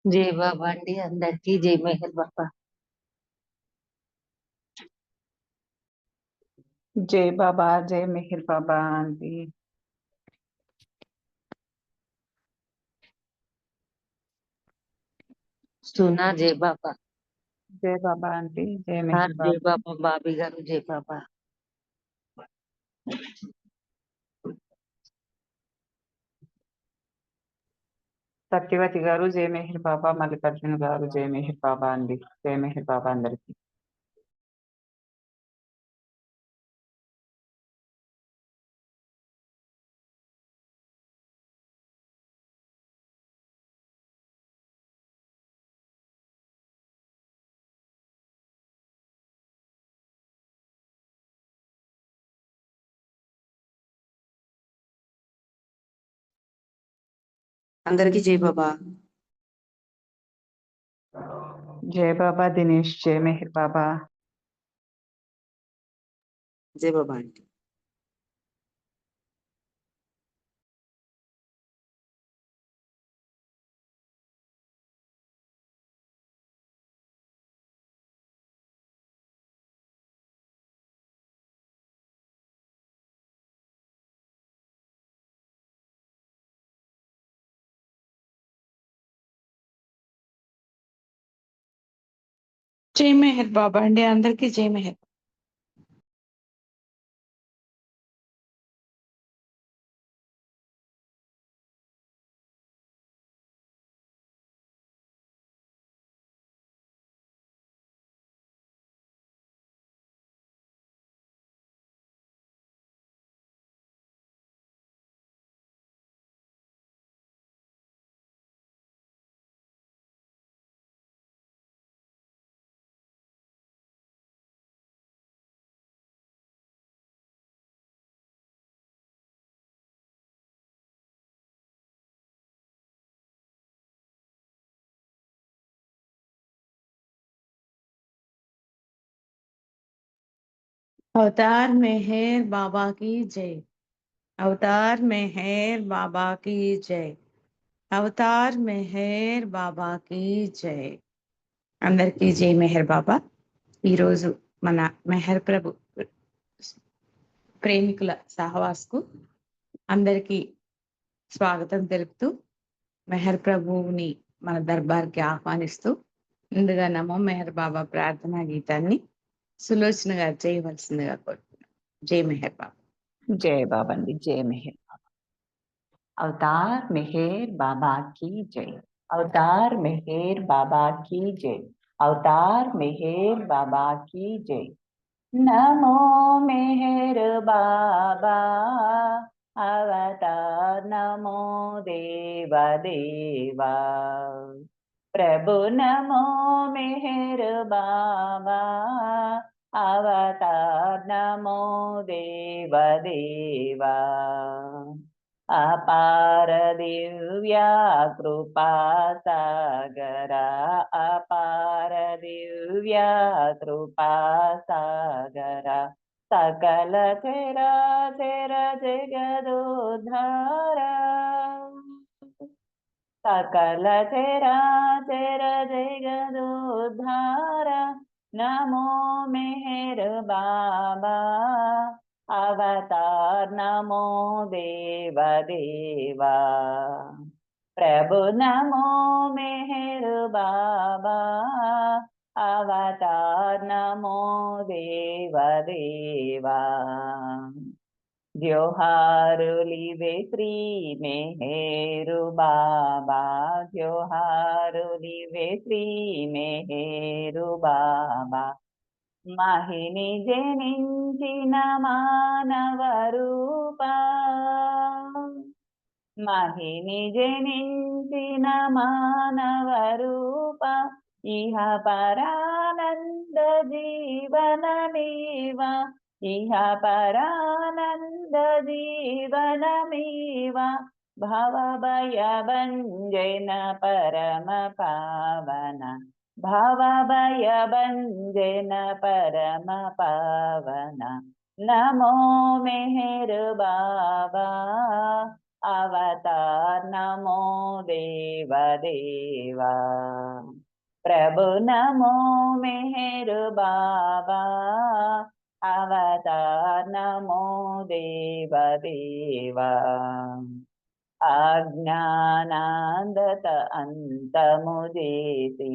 జై బాబా అండి. అందరికీ జై మెహర్ బాబా. जय बाबा जय मेहर बाबा आंटी। సునా జై బాబా. जय बाबा आंटी जय సార్ मेहर జై बाबा। బాబా. బాబీ గారు జై బాబా. సత్యవతి గారు జయ మెహర్ బాబా, మల్లికార్జున గారు జయ మెహర్ బాబా అండి. జయ మెహర్ బాబా అందరికి. అందరికీ జై బాబా. జయ బాబా దినేష్ జయ మెహర్ బాబా. జై బాబా ఆంటీ. జై మెహర్ బాబా అండి. అందరికీ జై మెహర్. अवतार मेहर बाबा की जय. अवतार मेहर बाबा की जय. అవతార్ మెహర్ బాబాకి జై. అందరికీ జై మెహర్ బాబా. ఈరోజు మన మెహర్ ప్రభు ప్రేమికుల సహవాస్కు అందరికీ స్వాగతం తెలుపుతూ మెహర్ ప్రభువుని మన దర్బార్కి ఆహ్వానిస్తూ ముందుగా నమో మెహర్ బాబా ప్రార్థనా గీతాన్ని సులోచన గారు చేయవలసిందిగా కోరుతున్నాం. జై మెహర్ బాబా. జయ బాబా అండి జయ మెహర్ బాబా. అవతార్ మెహర్ బాబా की जय। अवतार मेहर बाबा की जय। अवतार मेहर बाबा की जय। नमो मेहर बाबा अवतार नमो देवा देवा। प्रभु नमो मेहर बाबा अवतार नमो देवा देवा। अपार दिव्या कृपा सागरा अपार दिव्या कृपा सागरा। सकल चरा चर जगदोद्धारा। सकल चरा चर जगदोद्धारा। नमो मेहर बाबा अवतार नमो देव देवा। प्रभु नमो मेहर बाबा अवतार नमो देव देवा। जोहारुलिवे श्री मेहेरु बाबा। जोहारुलिवे श्री मेहेरु बाबा। महिनि जनिंचिन मानव रूपा। महिनि जनिंचिन मानव रूपा। इह परानंद जीवनमेवा। इह परानंद जीवनमेवा। भवभयभञ्जन परम पावन। भवभयभञ्जन परम पावन। नमो मेहर बाबा अवतार नमो देव देवा। प्रभु नमो मेहर बाबा, अवतार नमो देव देवा। अज्ञानांदत अंतमुदेसी,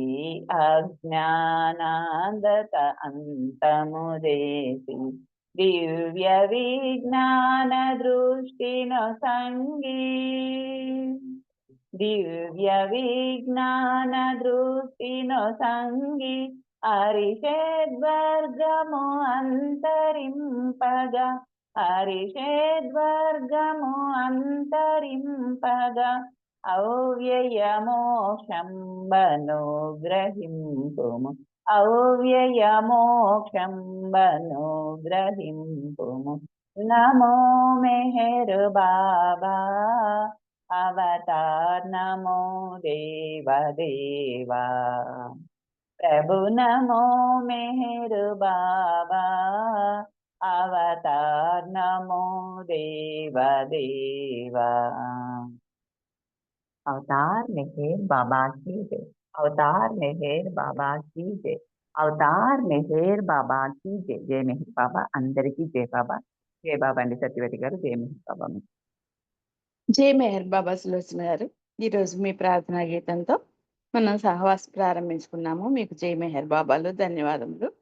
अज्ञानांदत अंतमुदेसी। दिव्य विज्ञान दृष्टिनो संगी, दिव्य विज्ञान दृष्टिनो संगी। हरिषद्वर्गमो अंतरिंपगा, हरिषद्वर्गमो अंतरिंपगा। अव्ययमोक्षंबनुग्रहिंपुमु, अव्ययमोक्षंबनुग्रहिंपुमु। नमो मेहर बाबा, अवतार नमो देव देवा। प्रभु नमो मेहर बाबा, अवतार नमो देव देवा। अवतार मेहर बाबा की जय, अवतार मेहर बाबा की जय, अवतार मेहर बाबा की जय। जय मेहर बाबा, अंदरिकी जय बाबा। जय बाबा अंడి సత్యవతి గారు, జయ మెహర్ బాబా. జై మెహర్ బాబా సులోచన గారు, ఈరోజు మీ ప్రార్థనా గీతంతో మనం సహవాసం ప్రారంభించుకున్నాము. మీకు జై మెహర్ బాబాలు ధన్యవాదములు.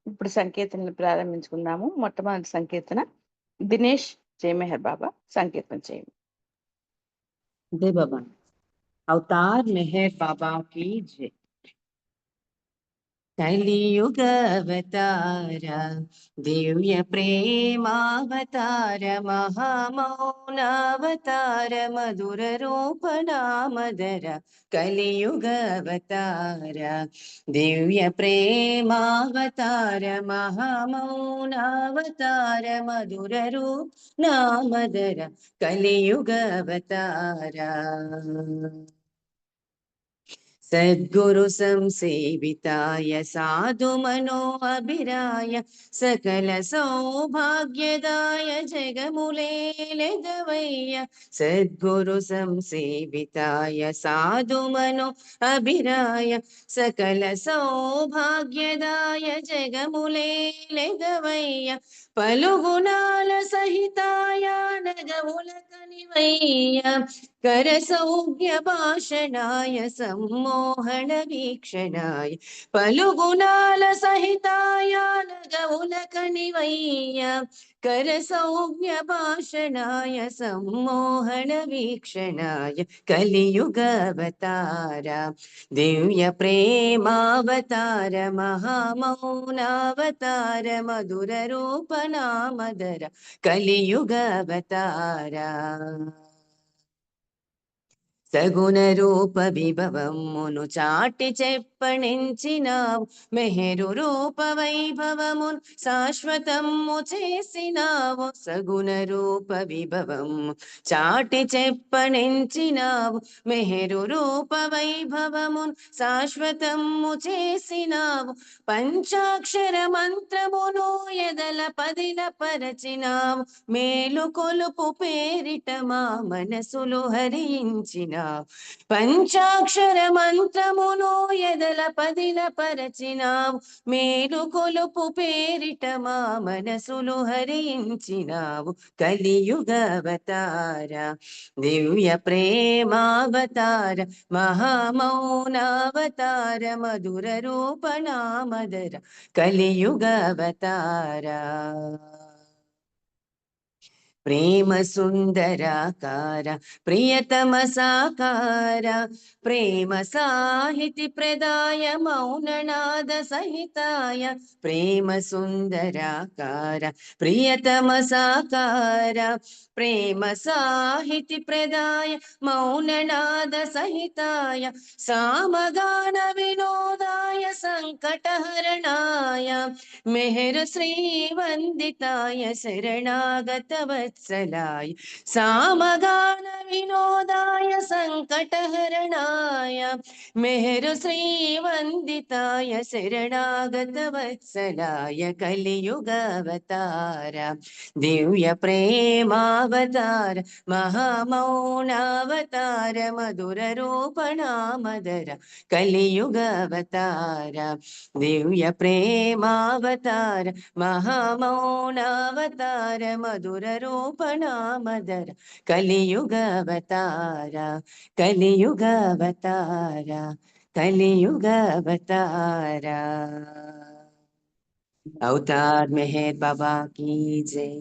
ఇప్పుడు సంకీర్తనలు ప్రారంభించుకుందాము. మొట్టమొదటి సంకీర్తన దినేష్ జై మెహర్ బాబా సంకీర్తన చేయండి. जय बाबा। अवतार मेहर बाबा की जय। कलियुग अवतार दिव्य प्रेमावतार, महामौन अवतार मधुर रूप नामधर। कलियुग अवतार दिव्य प्रेमावतार, महामौन अवतार मधुर रूप नामधर। कलियुग अवतार सद्गुरु संसेविताय साधु मनोअभिराय, सकल सौभाग्यदाय जगमुलेलगवय्य। सद्गुरु संसेविताय साधु मनोअभिराय, सकल सौभाग्यदाय जगमुलेलगवय्य। पलुगुणाल सहिताय नगमुल कनिवय्य, कर सौज्ञ भाषणाय सम्मोहन वीक्षणाय। पलुगुणाल सहिताय नगमुल कनिवय्य, कर सौज्ञ भाषणाय सम्मोहन वीक्षणाय। कलियुग अवतार दिव्य प्रेमावतार, महामौनावतार मधुर रूप नामधर। कलियुग अवतार सगुण रूप विभवमुनु चाटि చెప్పనించినావు, మెహరు రూప వైభవమును శాశ్వతము చేసినావు। సగుణ రూప విభవము చాటి చెప్పనించినావు, మెహరు రూప వైభవమును శాశ్వతము చేసినావు। పంచాక్షర మంత్రమును ఎదల పదిల పరచినావు, మేలు కొలుపు పేరిట మా మనసులు హరించినావు। పంచాక్షర మంత్రమును ఎదల పదిల పరచినావు, మేలు కొలుపు పేరిట మా మనసులు హరించినావు। కలియుగ అవతార దివ్య ప్రేమావతార, మహామౌనావతార మధుర రూప నామధర। కలియుగ అవతార प्रेम सुंदराकार प्रियतम साकार, प्रेम साहिति प्रदाय मौननाद सहिताय। प्रेम सुंदराकार प्रियतम साकार, प्रेम साहिति प्रदाय मौननाद सहिताय। सामगान विनोदाय संकटहरणाय, मेहर श्री वंदिताय शरणागत वत्सलाय सामगान विनोदाय संकटहरणाय मेहर श्रीवन्दिताय शरणागत वत्सलाय कलियुगावतार दिव्य प्रेमावतार महामौनावतार मधुर रूपणामदर कलियुगावतार दिव्य प्रेमावतार महामौनावतार मधुर रूपणामदर कलियुगावतार कलियुगावतार कलियुगावतार। अवतार मेहर बाबा की जय।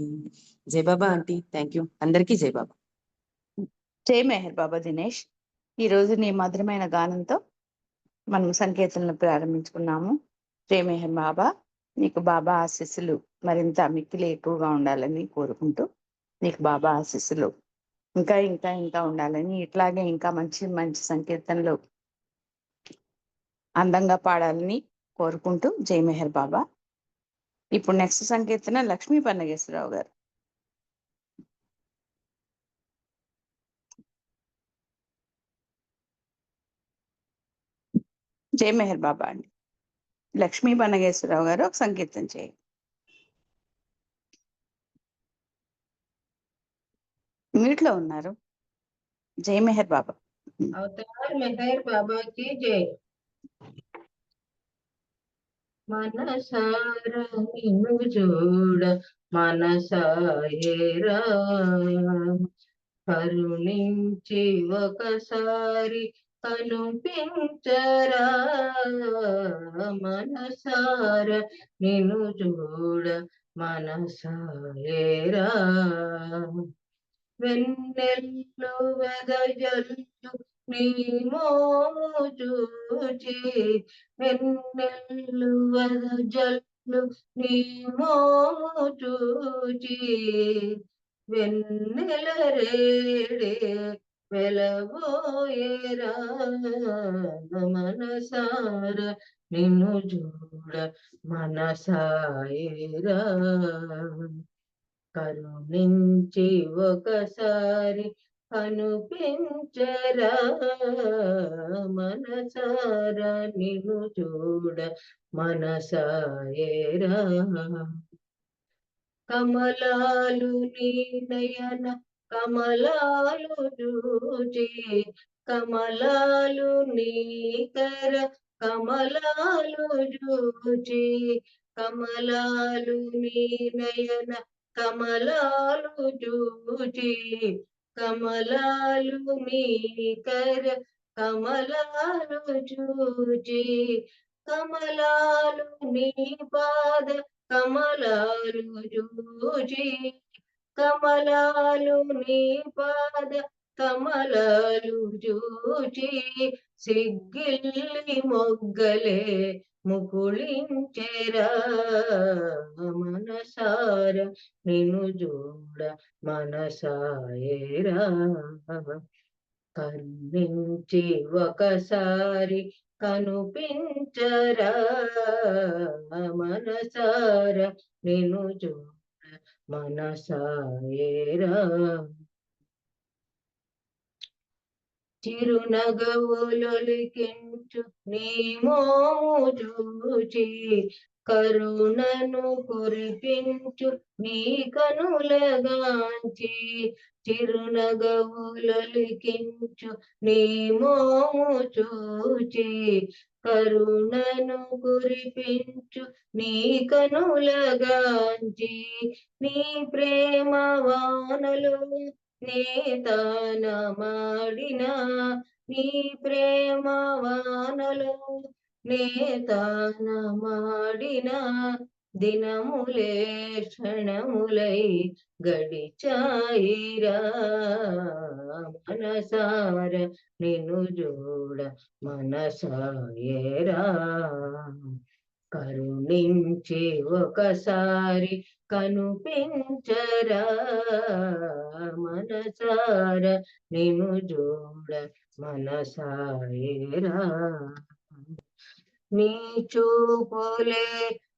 जय बाबा आंटी, థ్యాంక్ యూ అందరికీ జై బాబా। జై మెహర్ బాబా దినేష్. ఈ రోజు నీ మధురమైన గానంతో మనం సంకీర్తనలు ప్రారంభించుకున్నాము. జై మెహర్ బాబా, నీకు బాబా ఆశీస్సులు మరింత మిక్కిలి ఎక్కువగా ఉండాలని కోరుకుంటూ, నీకు బాబా ఆశీస్సులు ఇంకా ఇంకా ఇంకా ఉండాలని, ఇట్లాగే ఇంకా మంచి మంచి సంకీర్తనలు అందంగా పాడాలని కోరుకుంటూ జై మెహర్ బాబా. ఇప్పుడు నెక్స్ట్ సంకీర్తన లక్ష్మీ పన్నగేశ్వరరావు గారు. జై మెహర్ బాబా అండి. లక్ష్మీ పన్నగేశ్వరరావు గారు ఒక సంకీర్తన చేయండి. మ్యూట్ లో ఉన్నారు. జై మెహర్ బాబా. అవతార్ మెహర్ బాబా की जय। మనసారా నిన్ను చూడ మనసాయేరా కరుణించి ఒకసారి కనుపించరా మనసారా నిన్ను చూడ మనసాయేరా వెన్నెల్లు వెదజల్లు నీ మోము చూచి వెన్నెల్లు వెదజల్లు నీ మోము చూచి వెన్నెల రేడే వెలబోయేరా మనసార నిన్ను చూడ మనసాయేరా కరుణించి ఒకసారి కనుపించరా మనసారా నిన్ను చూడ మనసాయేరా కమలాలు నీ నయన కమలాలు చూచి కమలాలు నీకర కమలాలు చూచి కమలాలు నీ నయన కమలాలు చూచి కమలాలు నీకర కమలాలు చూచి కమలాలు నీ పాద కమలాలు చూచి కమలాలు నీ పాద కమలాలు చూచి సిగ్గిల్లి మొగ్గలే ముకుళించెరా మనసార నిన్ను చూడ మనసాయేరా కరుణించి ఒకసారి కనుపించరా మనసార నిన్ను చూడ మనసాయేరా చిరునగవులొలికించు నీ మోము చూచి కరుణను కురిపించు నీ కనులగాంచి చిరునగవులొలికించు నీ మోము చూచి కరుణను కురిపించు నీ కనులగాంచి నీ ప్రేమ వానలు నేతాన మాడిన నీ ప్రేమ వానలు నేతాన మాడిన దినములే క్షణములై గడిచాయిరా మనసార నిన్ను చూడ మనసాయేరా కరుణించి ఒకసారి కనుపించరా మనసార నిన్ను చూడ మనసాయేరా నీ చూపులే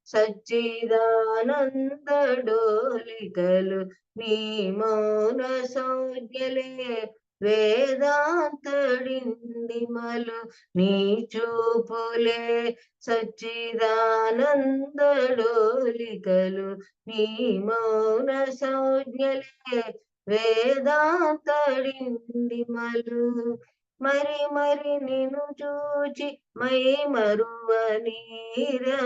సచ్చిదానందడోలికలు నీ మౌన సంజ్ఞలే వేదాంతడిండిమలు నీ చూపులే సచ్చిదానందడోలికలు నీ మౌన సంజ్ఞలే వేదాంతడిండిమలు మరి మరి నిన్ను చూచి మై మరువనీరా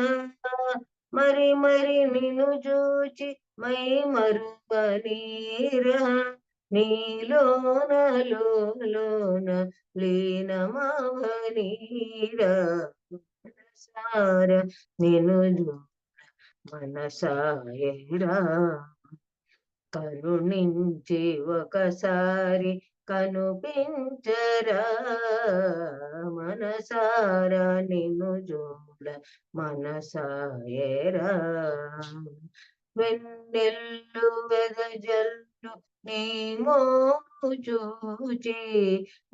మరి మరి నిన్ను చూచి మై మరువనీరా నీలోన లోన లీనమవనీరా మనసార నిన్ను మనసాయరా కరుణించి ఒకసారి కనుపించరా మనసారా నిన్ను చూడ మనసాయరా వెన్నెల్లు వెదజల్లు నీ మోము చూచి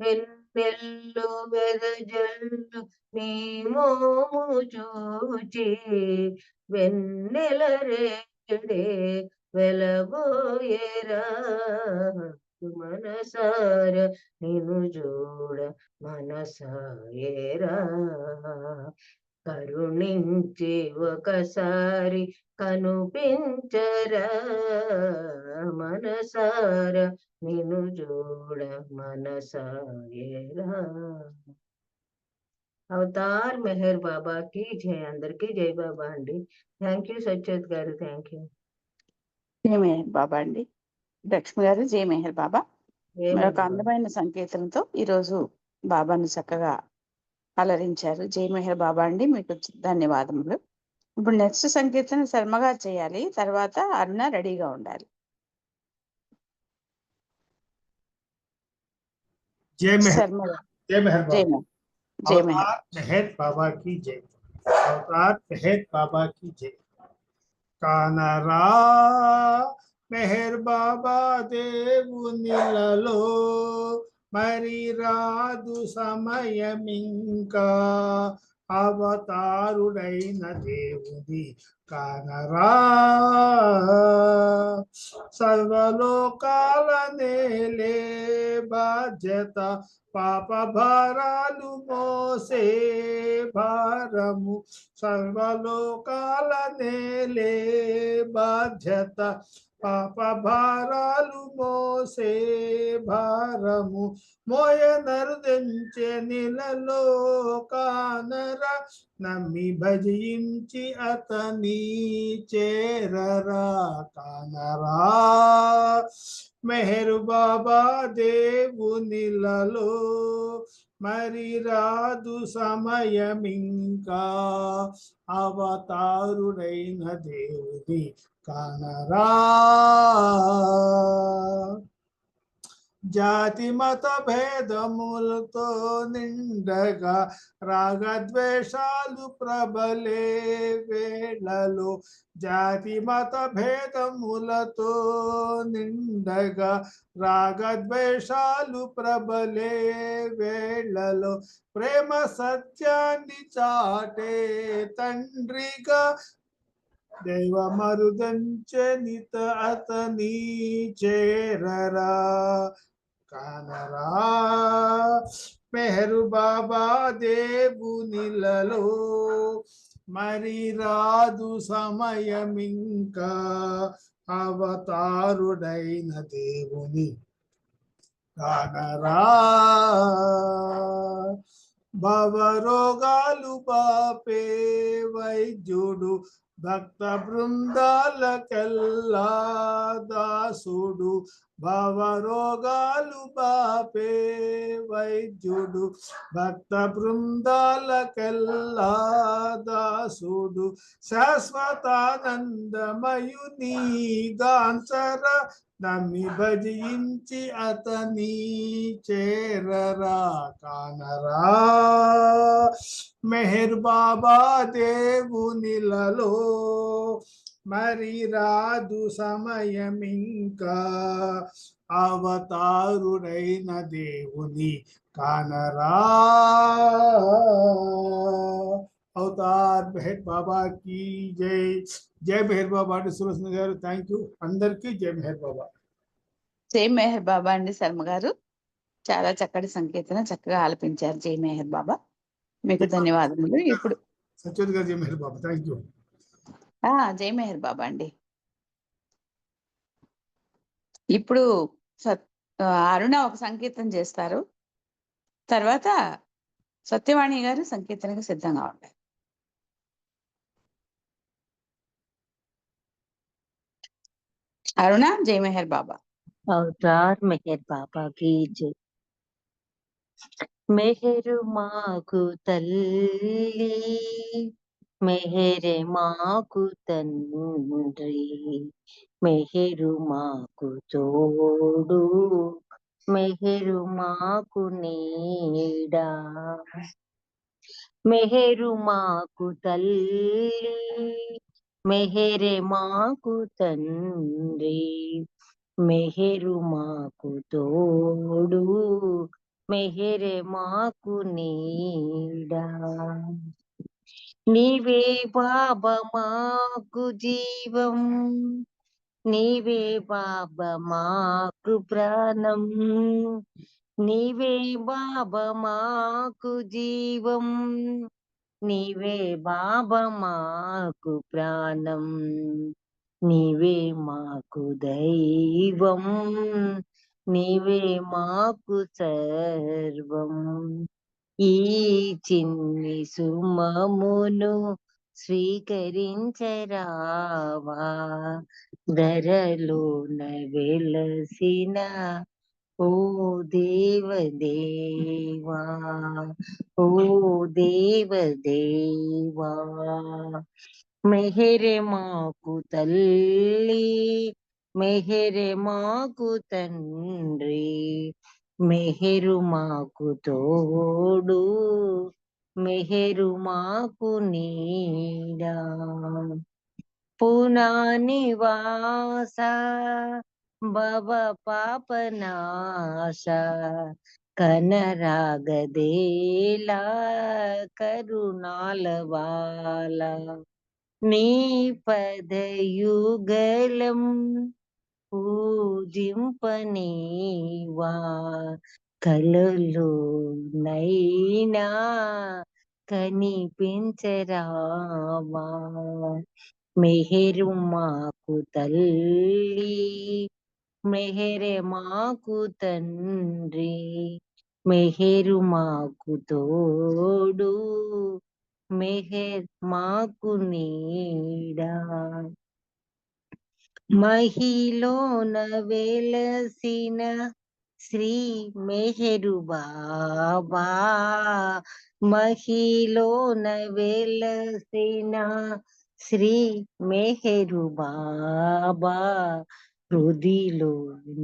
వెన్నెల్లు వెదజల్లు నీ మోము చూచి వెన్నెల రేడే వెలబోయేరా మనసార నిన్ను చూడ మనసాయేరా కరుణించి ఒకసారి కనుపించరా మనసార నిన్ను చూడ మనసాయేరా అవతార్ మెహర్ బాబాకి జై. అందరికీ జై బాబా అండి. థ్యాంక్ యూ సత్యత్ గారు. Thank you. జై మెహర్ బాబా అండి. లక్ష్మి గారు జై మెహర్ బాబా. మరొక అందమైన సంకేతంతో ఈరోజు బాబాను చక్కగా అలరించారు. జై మెహర్ బాబా అండి, మీకు ధన్యవాదములు. ఇప్పుడు నెక్స్ట్ సంకీర్తన శర్మగా చేయాలి, తర్వాత అరుణ రెడీగా ఉండాలి. जय मेहर శర్మ जय मेहर జై बाबा। జై మెహర్. अवतार मेहर बाबा की जय। अवतार मेहर बाबा की जय। कानरा मेहर बाबा దేవునిలలో మరి రాదు సమయమింకా అవతారుడైన దేవుని కానరా సర్వలోకాల నేలే బాధ్యత పాప భారాలు మోసే భారము సర్వలోకాల నేలే బాధ్యత పాప భారాలు మోసే భారము మోయనరుదించే నిలలో కానర నమ్మి భజించి అతని చేరరా కానరా మెహరు బాబా దేవునిలలో మరి రాదు సమయమింకా అవతారుడైన దేవుని కానరా జాతి మత భేదములతో నిండగా రాగద్వేషాలు ప్రబలే వేళలో జాతి మత భేదములతో నిండగా రాగద్వేషాలు ప్రబలే వేళలో ప్రేమ సత్యాన్ని చాటే తండ్రిగా దైవ మరుదంచనిత అతని చేరరా కానరా మెహరు బాబా దేవునిలలో మరి రాదు సమయమింకా అవతారుడైన దేవుని కానరా భవరోగాలు బాపే వైద్యుడు భక్త బృందాలకెల్లా దాసుడు భవరోగాలు బాపే వైద్యుడు భక్త బృందాలకెల్లా దాసుడు శాశ్వతానందమయుని గాంచర నమ్మి భజించి అతని చేరరా కానరా మెహర్ బాబా దేవునిలలో మరి రాదు సమయమింకా అవతారుడైన దేవుని కానరా అవతార్ మెహర్ బాబా की జై. జై మెహర్ బాబా అండి సులోచన గారు. థ్యాంక్ యూ అందరికీ. జై మెహర్ బాబా. జై మెహర్ బాబా అండి శర్మ గారు. చాలా చక్కటి సంకీర్తన చక్కగా ఆలపించారు. జై మెహర్ బాబా, మీకు ధన్యవాదములు. ఇప్పుడు సత్యవతి గారు జై మెహర్ బాబా. Thank you. జై మెహర్ బాబా అండి. ఇప్పుడు అరుణ ఒక సంకీర్తన చేస్తారు. తర్వాత సత్యవాణి గారు సంకీర్తనకు సిద్ధంగా ఉంటారు. అరుణ, జై మెహర్ బాబా. అవతార్ మెహర్ బాబా की जय. మెహరు మాకు తల్లి, మెహరే మాకు తండ్రి, మెహరు మాకు తోడు, మెహరు మాకు నీడా. మెహరు మాకు తల్లి, మెహరే మాకు తండ్రి, మెహరు మాకు తోడు, మెహరే మాకు నీడా. నీవే బాబా మాకు జీవం, నీవే బాబా మాకు ప్రాణం, నీవే బాబా మాకు జీవం, నీవే బాబా మాకు ప్రాణం, నీవే మాకు దైవం, నీవే మాకు సర్వం. ఈ చిన్ని సుమమును స్వీకరించరావా, ధరలోన వెలసిన ఓ దేవదేవా, ఓ దేవదేవా. మెహరే మాకు తల్లి, మెహరే మాకు తండ్రి, మెహరు మాకు తోడు, మెహరు మాకు నీడా. పూనా నివాస భవ పాపనాశ, కనరాగదేలా కరుణాలవాల, నీ పదయుగలం పూజింపనీవా, కలలో నైనా కనిపించరావా. మెహరు మాకు తల్లి, మెహరే మాకు తండ్రి, మెహరు మాకు తోడు, మెహర్ మాకు నీడా. మహిలోన వెలసిన శ్రీ మెహరు బాబా, మహిలోన వెలసిన శ్రీ మెహరు బాబా, హృదిలో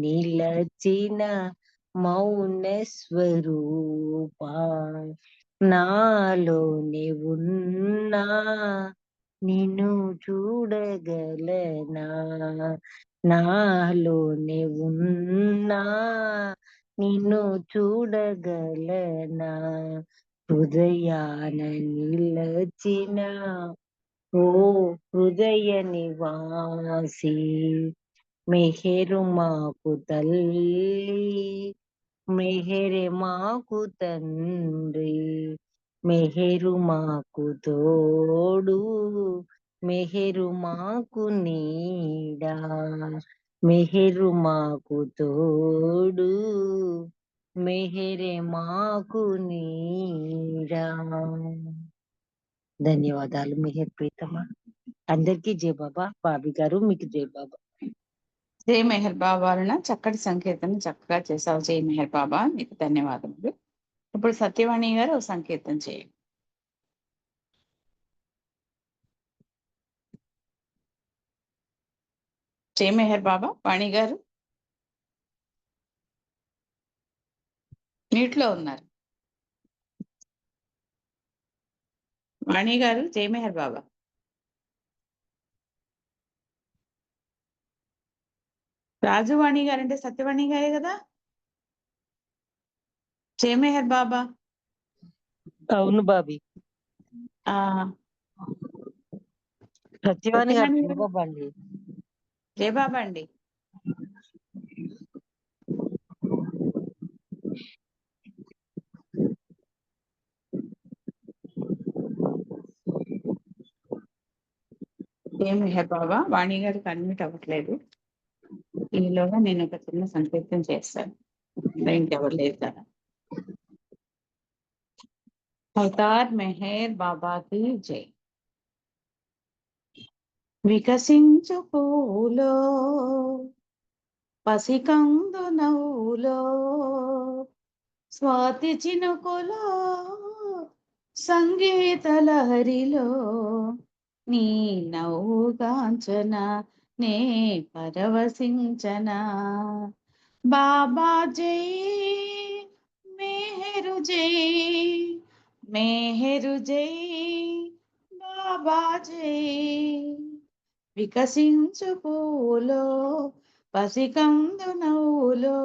నిలచిన మౌన స్వరూపా. నాలోనే ఉన్నా నిన్ను చూడగలనా, నాలోనే ఉన్నా నిన్ను చూడగలనా, హృదయాన నిలచిన ఓ హృదయ నివాసి. మెహరు మాకు తల్లి, మెహరే మాకు తండ్రి, మెహరు మాకు తోడు, మెహరు మాకు నీడా. మెహరు మాకు తోడు, మెహరే మాకు నీడా. ధన్యవాదాలు మెహర్ ప్రీతమా. అందరికీ జై బాబా. బాబీ గారు మీకు జై బాబా. జై మెహర్ బాబా అరుణ, చక్కటి సంకీర్తన చక్కగా చేశావు. జై మెహర్ బాబా, నీకు ధన్యవాదములు. ఇప్పుడు సత్యవాణి గారు ఒక సంకీర్తన చేయండి. జై మెహర్ బాబా. వాణి గారు నీటిలో ఉన్నారు. వాణి గారు, జై మెహర్ బాబా. రాజువాణి గారు అంటే సత్యవాణి గారే కదా. జై మెహర్ బాబా. అవును బాబీ. ఆ సత్యవాణి గారు సత్యవాణి గారు జయబాబా అండి. జయబాబా అండి. జై మెహర్ బాబా. వాణి గారికి అన్మ్యూట్ అవ్వట్లేదు. ఈలోగా నేను ఒక చిన్న సంకీర్తన చేస్తాను. ఇంకెవరు లేదు కదా. అవతార్ మెహర్ బాబాకి జై. వికసించు పూలో పసికందు నవ్వులో స్వాతి చినుకులో సంగీత లహరిలో నీ నవ్వుగాంచన నే పరవశించన. బాబా జై మెహరు జై మెహరు జై బాబా జై. వికసించు పూలో పసికందు నవ్వులో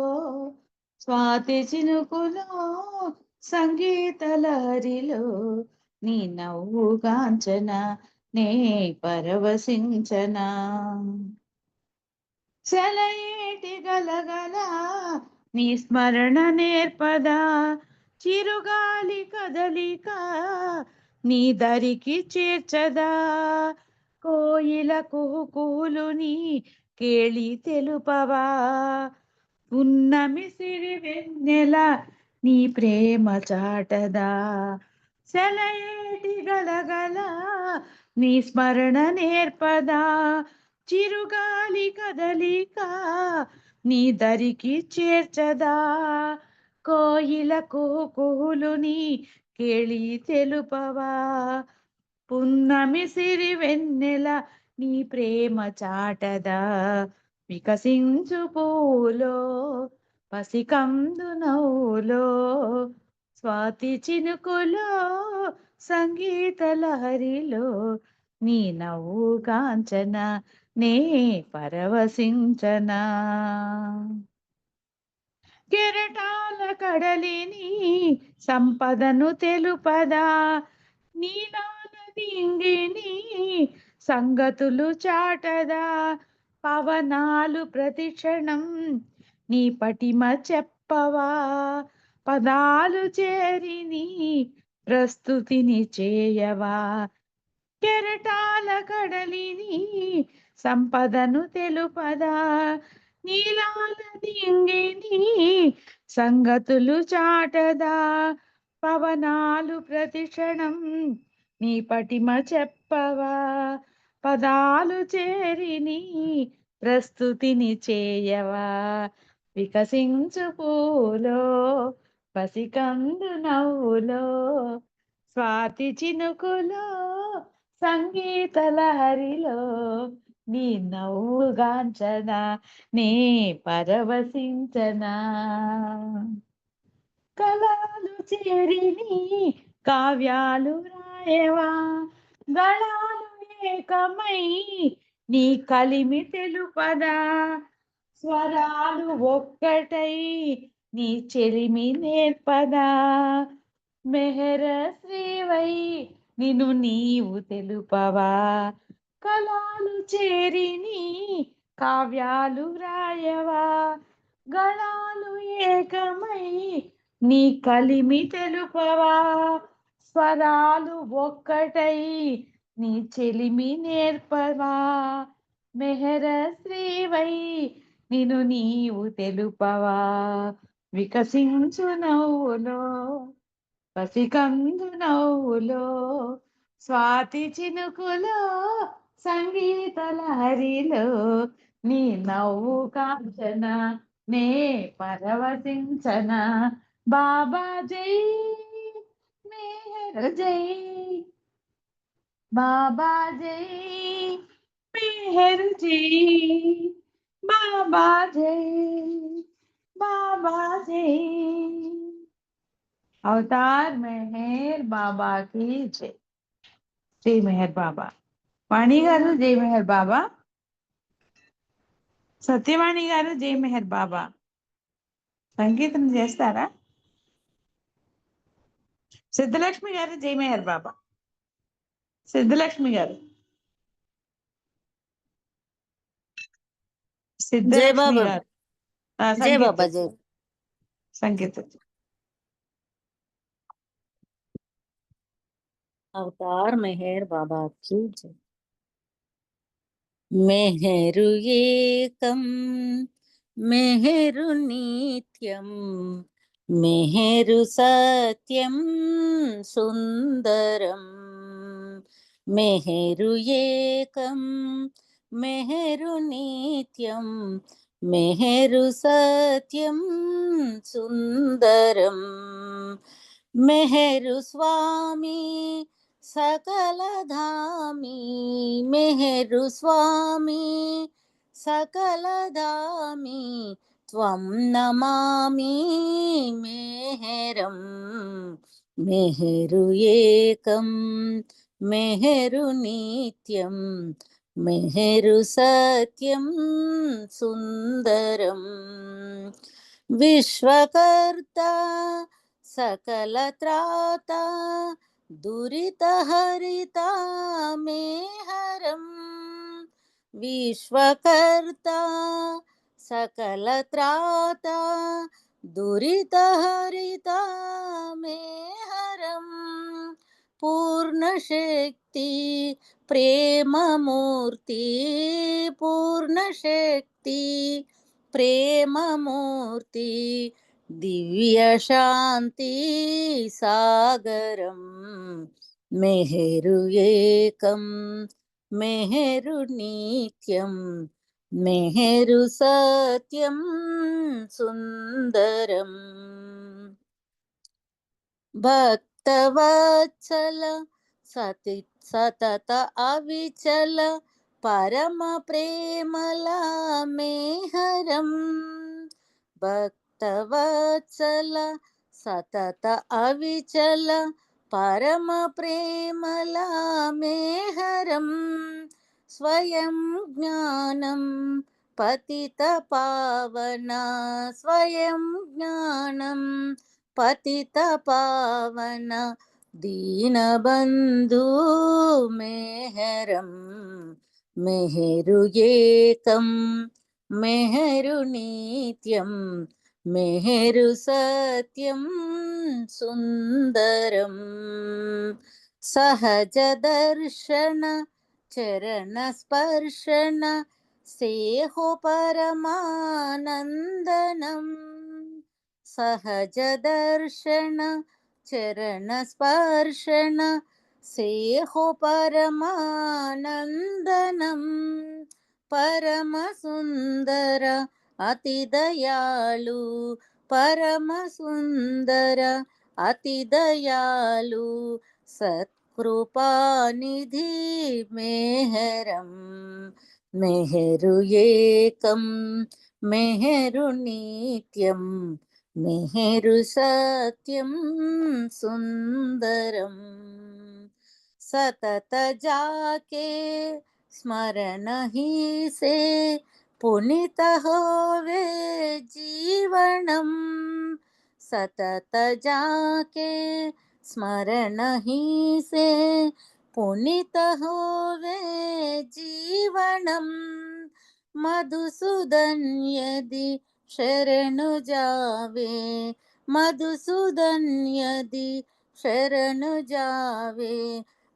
స్వాతి చినుకులో సంగీత లహరిలో నీ నవ్వుగాంచన నే పరవశించన. సెలయేటి గలగల నీ స్మరణ నేర్పదా చిరుగాలి కదలిక నీ దరికి చేర్చదా. కోయిల కుహుకుహులు నీ కేళి తెలుపవా పున్నమి సిరి వెన్నెల నీ ప్రేమ చాటదా. సెలయేటి గలగల నీ స్మరణ నేర్పదా చిరుగాలి కదలిక నీ దరికి చేర్చదా. కోయిల కుహుకుహులు నీ కేళి తెలుపవా పున్నమి సిరి వెన్నెల నీ ప్రేమ చాటదా. వికసించు పూలో పసికందు నవ్వులో స్వాతి చినుకులో సంగీత లహరిలో నీ నవ్వుగాంచన నే పరవశించన. కెరటాల కడలిని సంపదను తెలుపదా నీలాల దింగిని సంగతులు చాటదా. పవనాలు ప్రతిక్షణం నీ పటిమ చెప్పవా పదాలు చేరిని ప్రస్తుతిని చేయవా. కెరటాల కడలిని సంపదను తెలుపదా నీలాల దింగిని సంగతులు చాటదా. పవనాలు ప్రతిక్షణం నీ పటిమ చెప్పవా పదాలు చేరిని ప్రస్తుతిని చేయవా. వికసించు పూలో పసికందు నవ్వులో స్వాతి చినుకులో సంగీత లహరిలో నీ నవ్వుగాంచన నే పరవశించన. కళలు చేరిని కావ్యాలు రాయవా గళాలు ఏకమై నీ కలిమి తెలుపదా. స్వరాలు ఒక్కటై నీ చెలిమి నేర్పదా. మెహర శ్రీవై నిన్ను నీవు తెలుపవా కళాలు చేరిని కావ్యాలు వ్రాయవా గళాలు ఏకమై నీ కలిమి తెలుపవా. స్వరాలు ఒక్కటై నీ చెలిమి నేర్పవా. మెహర శ్రీవై నిన్ను నీవు తెలుపవా. వికసించు నవ్వులో పసికందు నవ్వులో స్వాతి చినుకులో సంగీత లహరిలో నీ నవ్వు కాంచన నే పరవశించన. బాబా జై మెహర్ జై బాబా జై మెహర్ జై బాబా జై బాబా జై. అవతార్ మెహర్ బాబా की జై. జై మెహర్ బాబా. వాణి గారు జై మెహర్ బాబా. సత్యవాణి గారు జై మెహర్ బాబా. సంగీతం చేస్తారా? సిద్ధలక్ష్మి గారు జై మెహర్ బాబా. సిద్ధలక్ష్మి గారు, జై సిద్ధలక్ష్మి బాబా, గారు, జై సంగీత బాబా, జై. సంగీత. అవతార్ మెహర్ బాబా की जय. మెహరు ఏకం మెహరు నిత్యం మెహరు సత్యం సుందరం. మెహరు ఏకం మెహరు నిత్యం మెహరు సత్యం సుందరం. మెహరు స్వామి సకలధామి మెహరు స్వామి సకలధామి త్వం నమామి మెహరం. మెహరు ఏకం మెహరు నిత్యం మెహరు సత్యం సుందరం. విశ్వకర్త సకలత్రాత దురితహరిత మేహరం. విశ్వకర్త సకలత్రాత దురితహరిత మేహరం. పూర్ణశక్తి ప్రేమమూర్తి పూర్ణశక్తి ప్రేమమూర్తి దివ్య శాంతి సాగరం. మెహరు ఏకం మెహరు నిత్యం మెహరు సత్యం సుందరం. భక్తవత్సల సతత అవిచల పరమ ప్రేమల మేహరం. భక్తవత్సల సతత అవిచల పరమ ప్రేమల మేహరం. స్వయం జ్ఞానం పతిత పావన స్వయం జ్ఞానం పతిత పావన దీనబంధు మేహరం. మెహరు ఏకం మెహరు నిత్యం మెహరు సత్యం సుందరం. సహజ దర్శన చరణ స్పర్శన సేహో పరమానందనం. సహజ దర్శన చరణ స్పర్శన సేహో పరమానందనం. పరమ సుందర అతి దయాళు పరమ సుందర అతి దయాళు సత్కృపానిధి మేహరం. మెహరు ఏకం మెహరు నిత్యం మెహరు సత్యం సుందరం. సతత జాకే స్మరణ హి సే పునీత హోవే జీవనం. సతత జాకే స్మరణ హి సే పునీత హోవే జీవనం. మధుసూదన్ యది శరణు జావే మధుసూదన్ యది శరణు జావే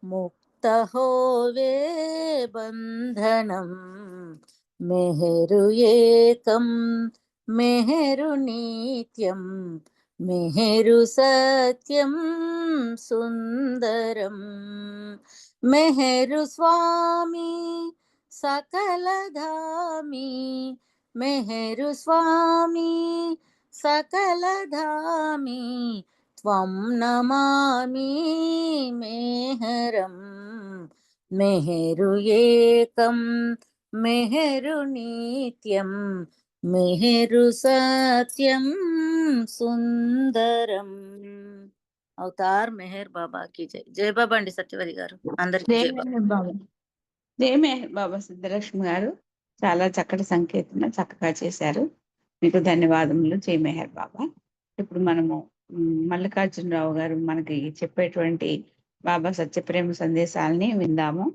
ముక్త హోవే బంధనం. మెహరు ఏకం మెహరు నిత్యం మెహరు సత్యం సుందరం. మెహరు స్వామి సకలధామి మెహరు స్వామి సకలధామి త్వం నమామి మెహరం. మెహరు ఏకం మెహరు నిత్యం మెహరు సత్యం సుందరం. అవతార్ మెహర్ బాబా की జై. జై బాబా అండి సత్యవతి గారు, అందరికీ జై జై బాబా. మెహర్ బాబా, జై మెహర్ బాబా. సిద్ధలక్ష్మి గారు చాలా చక్కటి సంకేతన చక్కగా చేశారు. మీకు ధన్యవాదములు. జై మెహర్ బాబా. ఇప్పుడు మనము మల్లికార్జునరావు గారు మనకి చెప్పేటువంటి బాబా సత్యప్రేమ సందేశాలని విందాము.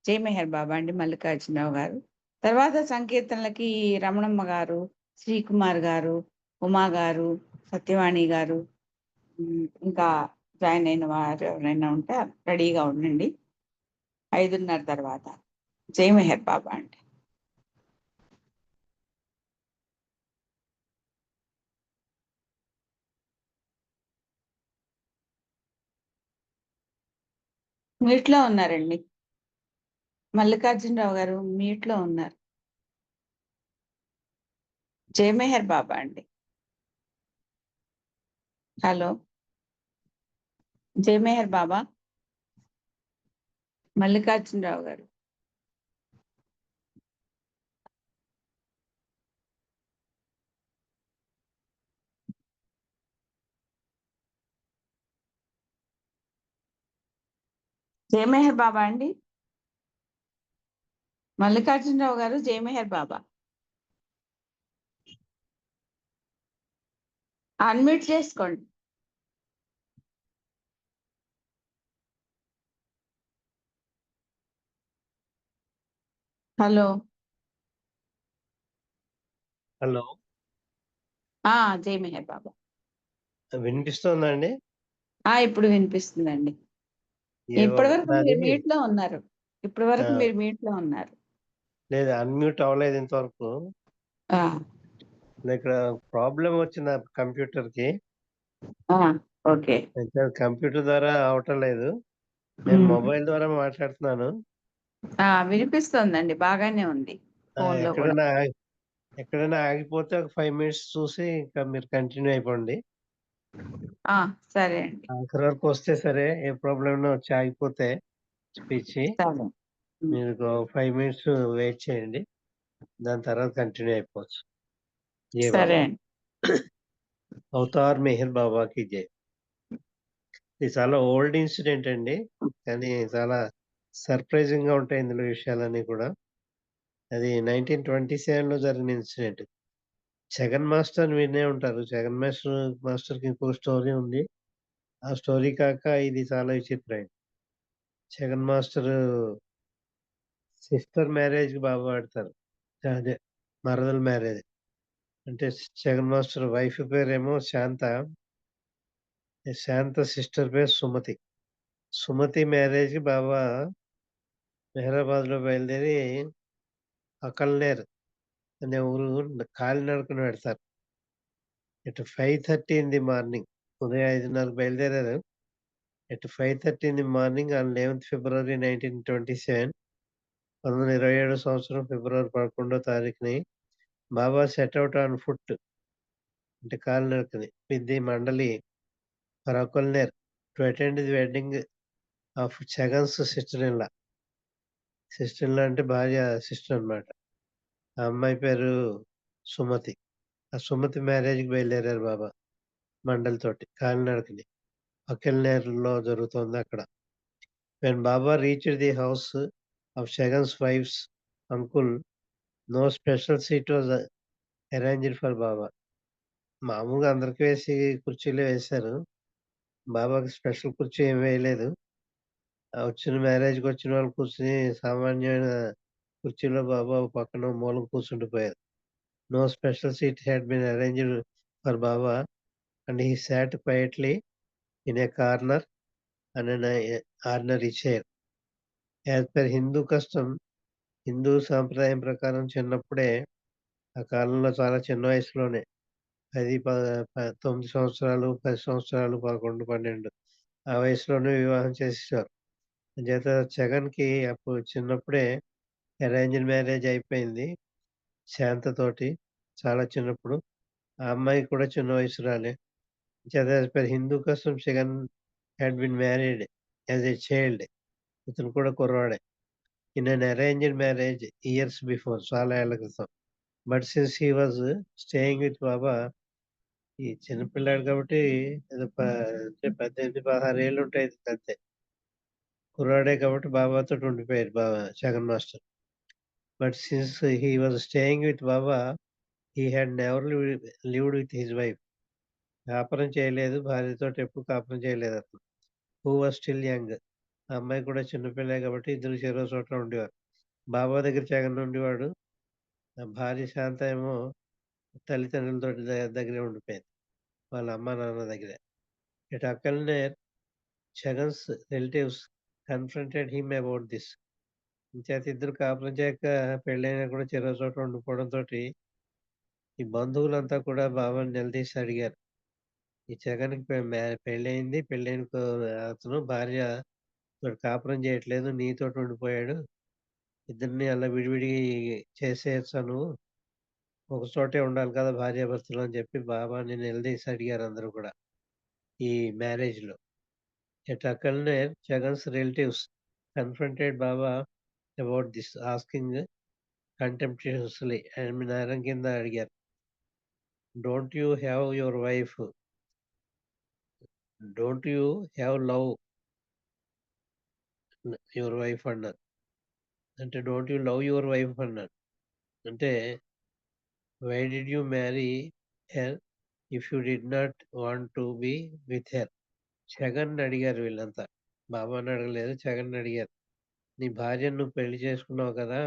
జై మెహర్ బాబా అండి మల్లికార్జునరావు గారు. తర్వాత సంకీర్తనలకి రమణమ్మ గారు, శ్రీకుమార్ గారు, ఉమా గారు, సత్యవాణి గారు, ఇంకా జాయిన్ అయిన వారు ఎవరైనా ఉంటే రెడీగా ఉండండి. 5:30 తర్వాత. జై మెహర్ బాబా అండి. మీట్లో ఉన్నారండి. మల్లికార్జునరావు గారు మీట్లో ఉన్నారు. జై మెహర్ బాబా అండి. హలో, జై మెహర్ బాబా. మల్లికార్జునరావు గారు. జై మెహర్ బాబా అండి. మల్లికార్జునరావు గారు, జై మెహర్ బాబా. అన్మ్యూట్ చేసుకోండి. హలో. హలో, జై మెహర్ బాబా. వినిపిస్తుందండి? ఇప్పుడు వినిపిస్తుందండి. ఏ ఇప్పటి వరకు నాది మీరు మీట్ లో ఉన్నారు. ఇప్పటి వరకు మీరు మీట్ లో ఉన్నారు. లేదు, అన్మ్యూట్ అవ్వలేదు ఇంతవరకు. ఆ, ఇక్కడ ప్రాబ్లం వచ్చింది కంప్యూటర్ కి. ఓకే. కంప్యూటర్ ద్వారా అవటం లేదు. నేను మొబైల్ ద్వారా మాట్లాడుతున్నాను. వినిపిస్తోందండి, బాగానే ఉంది. ఫోన్ లో కూడా. ఎక్కడైనా ఆగిపోతే ఒక 5 minutes చూసి ఇంకా మీరు కంటిన్యూ అయిపోండి. సరే అండి. ఆఖరి వరకు వస్తే సరే, ఏ ప్రాబ్లం వచ్చి ఆగిపోతే స్పీచ్ సరే. మీరు 5 minutes వెయిట్ చేయండి. దాని తర్వాత కంటిన్యూ అయిపోవచ్చు. సరే అండి. అవతార్ మెహర్ బాబాకి జై. ఇది చాలా ఓల్డ్ ఇన్సిడెంట్ అండి, కానీ చాలా సర్ప్రైజింగ్ గా ఉంటాయి ఇందులో విషయాలన్నీ కూడా. అది 1927లో జరిగిన ఇన్సిడెంట్. జగన్ మాస్టర్ వినే ఉంటారు. జగన్ మాస్టర్కి ఇంకో స్టోరీ ఉంది. ఆ స్టోరీ కాక ఇది చాలా విచిత్రమైంది. జగన్ మాస్టర్ సిస్టర్ మ్యారేజ్ కి బాగా వాడతారు. అదే మరదల మ్యారేజ్. అంటే జగన్ మాస్టర్ వైఫ్ పేరేమో శాంత. శాంత సిస్టర్ పేరు సుమతి. సుమతి మ్యారేజ్ కి బాబా మెహరాబాద్ లో బయలుదేరి అకల్నేర్ అనే ఊరు కాలినడకన పెడతారు. ఇటు 5:30 in the morning, ఉదయం 5:30 బయలుదేరారు. ఇటు 5:30 in the morning on 11th February 1927, 1927 సంవత్సరం ఫిబ్రవరి 11వ తారీఖుని బాబా సెట్అవుట్ ఆన్ ఫుట్, అంటే కాలినడకని, with the mandali for Akolner to attend the wedding of Jagan's sister in law. Sister in law అంటే భార్య సిస్టర్ అన్నమాట. ఆ అమ్మాయి పేరు సుమతి. ఆ సుమతి మ్యారేజ్కి బయలుదేరారు బాబా మండలితోటి కాలినడకని. అకల్నేర్లో జరుగుతుంది అక్కడ. When Baba reached the house of Jagan's wife's uncle, no special seat was arranged for Baba. మామూలుగా అందరికి వేసి కుర్చీలు వేశారు. బాబాకి స్పెషల్ కుర్చీ ఏం వేయలేదు. వచ్చిన మ్యారేజ్కి వచ్చిన వాళ్ళు కూర్చుని సామాన్యమైన కుర్చీలో బాబా పక్కన మూలం కూర్చుండిపోయారు. No special seat had been arranged for Baba and he sat quietly in a corner and an ordinary chair. As per Hindu custom, Hindu సాంప్రదాయం ప్రకారం చిన్నప్పుడే, ఆ కాలంలో చాలా చిన్న వయసులోనే 9 సంవత్సరాలు, 10 సంవత్సరాలు, 11, 12 ఆ వయసులోనే వివాహం చేసేసారు. అంచేత జగన్కి అప్పుడు చిన్నప్పుడే అరేంజ్డ్ మ్యారేజ్ అయిపోయింది శాంతతోటి, చాలా చిన్నప్పుడు. ఆ అమ్మాయి కూడా చిన్న వయసురాలే. As per Hindu custom Jagan had been married as a child. ఇతను కూడా కుర్రవాడే. In an arranged marriage years before, చాలా ఏళ్ల క్రితం. But since he was staying with Baba, ఈ చిన్నపిల్లాడు కాబట్టి ఏదో 18, 16 ఏళ్ళు ఉంటాయి అంతే. కుర్రాడే కాబట్టి బాబాతో ఉండిపోయారు Jagan master. But since he was staying with Baba, he had never lived with his wife. కాపురం చేయలేదు, భార్యతో ఎప్పుడు కాపురం చేయలేదు అతను. Who was still young. ఆ అమ్మాయి కూడా చిన్నపిల్లే కాబట్టి ఇద్దరు చెరో చోట్ల ఉండేవారు. బాబా దగ్గర జగన్ ఉండేవాడు. ఆ భార్య శాంత ఏమో తల్లిదండ్రులతోటి దగ్గరే ఉండిపోయింది. వాళ్ళ అమ్మ, నాన్న దగ్గరే. At Akolner Jagan's relatives confronted him about this. ఇంచేత ఇద్దరు కాపురం చేయక పెళ్ళైనా కూడా చెరో చోట ఉండిపోవడంతోటి ఈ బంధువులంతా కూడా బాబాని నిలదీసి అడిగారు. ఈ జగన్‌కి పెళ్ళయింది. పెళ్ళైన అతను భార్య తోటి కాపురం చేయట్లేదు. నీతోటి ఉండిపోయాడు. ఇద్దరిని అలా విడివిడి చేసేయొచ్చా నువ్వు? ఒక చోటే ఉండాలి కదా భార్యాభర్తలు అని చెప్పి బాబాని నిలదీసి అడిగారు అందరూ కూడా ఈ మ్యారేజ్‌లో. At Akolner Jagan's relatives confronted Baba about this asking contemptuously నేరం కింద అడిగారు. Don't you have your wife? Don't you have love your wife అన్నారు. అంటే don't you love your wife అన్నారు. అంటే why did you marry her if you did not want to be with her? జగన్‌ని అడిగారు వీళ్ళంతా. బాబాని అడగలేదు. జగన్‌ని అడిగారు. నీ భార్యను నువ్వు పెళ్లి చేసుకున్నావు కదా!